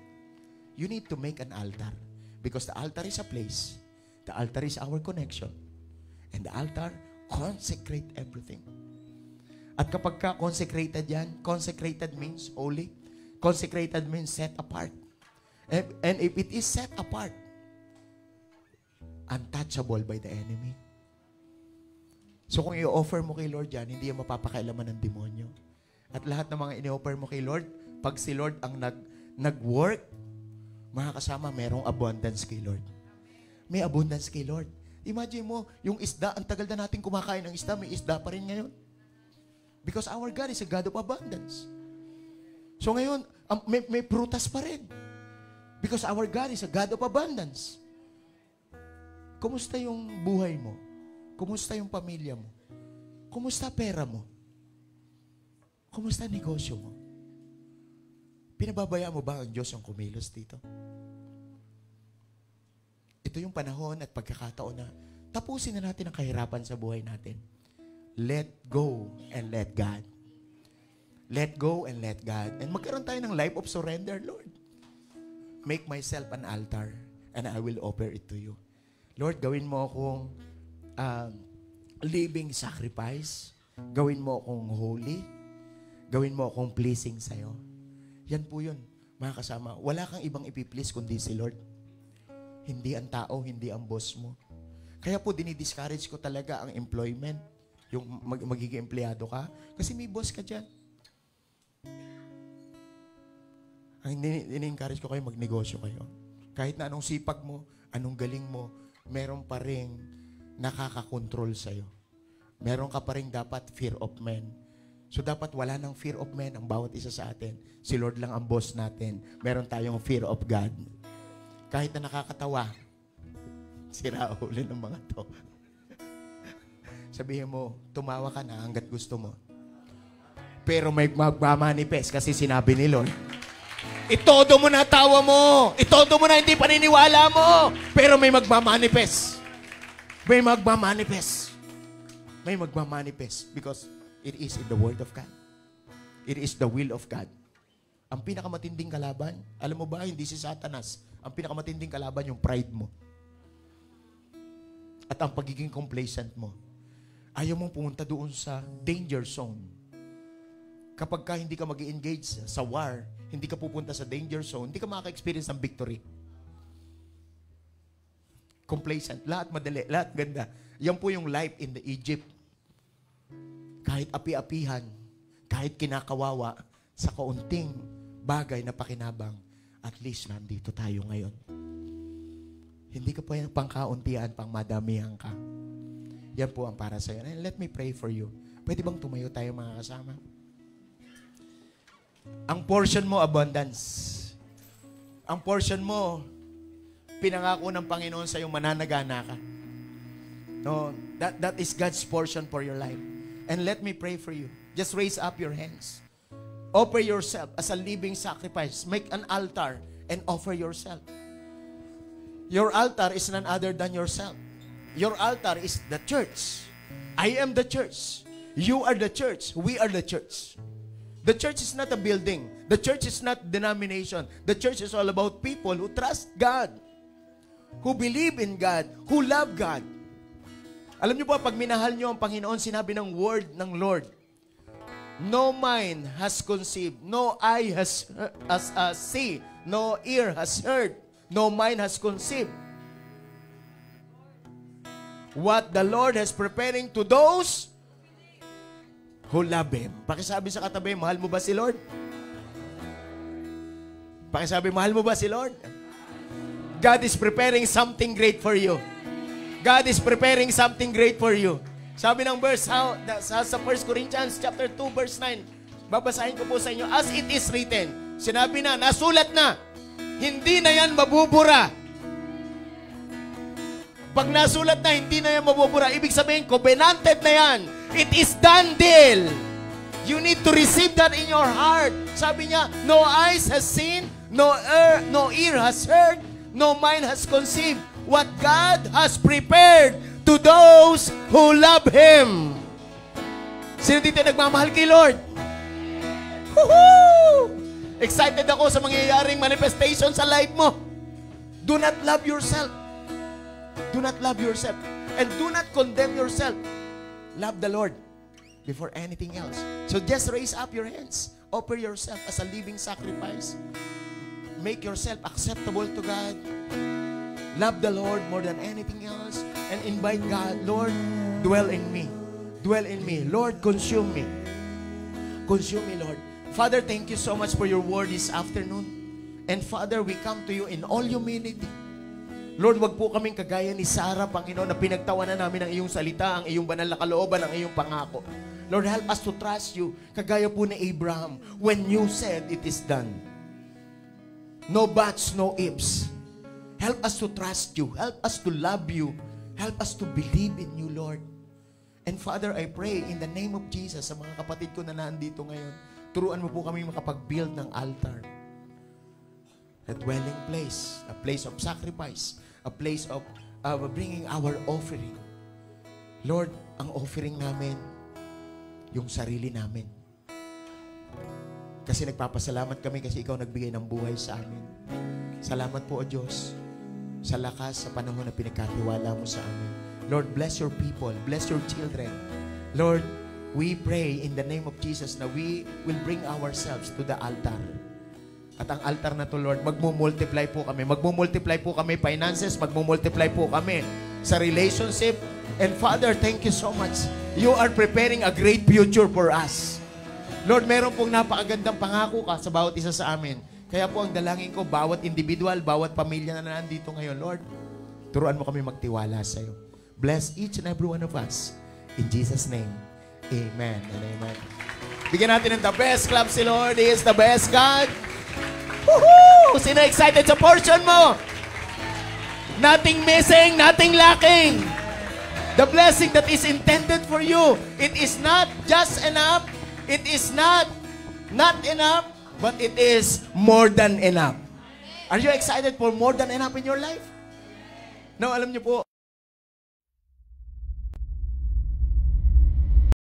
You need to make an altar. Because the altar is a place. The altar is our connection. And the altar, consecrate everything. At kapag ka-consecrated yan, consecrated means holy. Consecrated means set apart. And if it is set apart, untouchable by the enemy. So kung i-offer mo kay Lord yan, hindi yan mapapakailaman ng demonyo. At lahat ng mga ini-offer mo kay Lord, pag si Lord ang nag-work, mga kasama, merong abundance kay Lord. May abundance kay Lord. Imagine mo, yung isda, ang tagal na natin kumakain ng isda, may isda pa rin ngayon. Because our God is a God of abundance. So ngayon, may prutas pa rin. Because our God is a God of abundance. Kumusta yung buhay mo? Kumusta yung pamilya mo? Kumusta pera mo? Kumusta negosyo mo? Pinababaya mo ba ang Diyos ang kumilos dito? Ito yung panahon at pagkakataon na tapusin na natin ang kahirapan sa buhay natin. Let go and let God. Let go and let God. And magkaroon tayo ng life of surrender, Lord. Make myself an altar and I will offer it to you. Lord, gawin mo akong living sacrifice. Gawin mo akong holy. Gawin mo akong pleasing sa'yo. Yan po yun, mga kasama. Wala kang ibang ipiplease kundi si Lord. Hindi ang tao, hindi ang boss mo. Kaya po, dinidiscourage ko talaga ang employment. Yung magiging empleyado ka. Kasi may boss ka dyan. Ang ini-encourage ko kayo, magnegosyo kayo. Kahit na anong sipag mo, anong galing mo, meron pa rin nakakakontrol sa'yo. Meron ka pa rin dapat fear of men. So dapat wala ng fear of men ang bawat isa sa atin. Si Lord lang ang boss natin. Meron tayong fear of God. Kahit na nakakatawa, sira ulo ng mga to. Sabihin mo, tumawa ka na hanggat gusto mo. Pero may magmamanifest kasi sinabi ni Lord. Itodo mo na tawa mo. Itodo mo na hindi paniniwala mo. Pero may magmamanifest. May magmamanifest. May magmamanifest because it is in the Word of God. It is the will of God. Ang pinakamatinding kalaban, alam mo ba, hindi si Satanas. Ang pinakamatinding kalaban, yung pride mo. At ang pagiging complacent mo. Ayaw mong pumunta doon sa danger zone. Kapag ka hindi ka mag-engage sa war, hindi ka pupunta sa danger zone, hindi ka makaka-experience ng victory. Complacent. Lahat madali, lahat ganda. Yan po yung life in the Egypt. Kahit api-apihan, kahit kinakawawa, sa kaunting bagay na pakinabang, at least nandito tayo ngayon. Hindi ka pa yung pangkauntian, pang madamihan ka. Yan po ang para sa'yo. And let me pray for you. Pwede bang tumayo tayo mga kasama? Ang portion mo, abundance. Ang portion mo, pinangako ng Panginoon sa'yo, mananagana ka. No, that is God's portion for your life. And let me pray for you. Just raise up your hands. Offer yourself as a living sacrifice. Make an altar and offer yourself. Your altar is none other than yourself. Your altar is the church. I am the church. You are the church. We are the church. The church is not a building. The church is not denomination. The church is all about people who trust God, who believe in God, who love God. Alam niyo po, pag minahal niyo ang Panginoon, sinabi ng word ng Lord, no mind has conceived, no eye has see, no ear has heard, no mind has conceived what the Lord has preparing to those who love Him. Pakisabi sa katabi, mahal mo ba si Lord? Pakisabi, mahal mo ba si Lord? God is preparing something great for you. God is preparing something great for you. Sabi ng verse, sa 1 Corinthians chapter 2, verse 9, babasahin ko po sa inyo, as it is written, sinabi na, nasulat na, hindi na yan mabubura. Pag nasulat na, hindi na yan mabubura. Ibig sabihin, covenanted na yan. It is done deal. You need to receive that in your heart. Sabi niya, no eyes has seen, no ear has heard, no mind has conceived what God has prepared to those who love Him. Sino dito nagmamahal kay Lord? Woohoo! Excited ako sa mangyayaring manifestation sa life mo. Do not love yourself. Do not love yourself. And do not condemn yourself. Love the Lord before anything else. So just raise up your hands. Offer yourself as a living sacrifice. Make yourself acceptable to God. Love the Lord more than anything else. And invite God, Lord, dwell in me. Dwell in me. Lord, consume me. Consume me, Lord. Father, thank you so much for your word this afternoon. And Father, we come to you in all humility. Lord, wag po kaming kagaya ni Sarah, Panginoon, na pinagtawanan namin ang iyong salita, ang iyong banal na kalooban, ang iyong pangako. Lord, help us to trust you, kagaya po ni Abraham, when you said it is done. No buts, no ifs. Help us to trust you. Help us to love you. Help us to believe in you, Lord. And Father, I pray in the name of Jesus, sa mga kapatid ko na nandito ngayon, turuan mo po kami makapag-build ng altar. A dwelling place, a place of sacrifice, a place of bringing our offering. Lord, ang offering namin, yung sarili namin. Kasi nagpapasalamat kami kasi ikaw nagbigay ng buhay sa amin. Salamat po, O Diyos, sa lakas, sa panahon na pinagkatiwala mo sa amin. Lord, bless your people, bless your children. Lord, we pray in the name of Jesus na we will bring ourselves to the altar. At ang altar na to, Lord, magmumultiply po kami. Magmumultiply po kami finances, magmumultiply po kami sa relationship. And Father, thank you so much. You are preparing a great future for us. Lord, meron pong napakagandang pangako ka sa bawat isa sa amin. Kaya po ang dalangin ko, bawat individual, bawat pamilya na nandito ngayon, Lord, turuan mo kami magtiwala sa iyo. Bless each and every one of us. In Jesus' name, amen and amen. Bigyan natin ng the best clap si Lord. He is the best God. Woohoo! Sino excited sa portion mo? Nothing missing, nothing lacking. The blessing that is intended for you, it is not just enough. It is not enough, but it is more than enough. Are you excited for more than enough in your life? No, alam niyo po,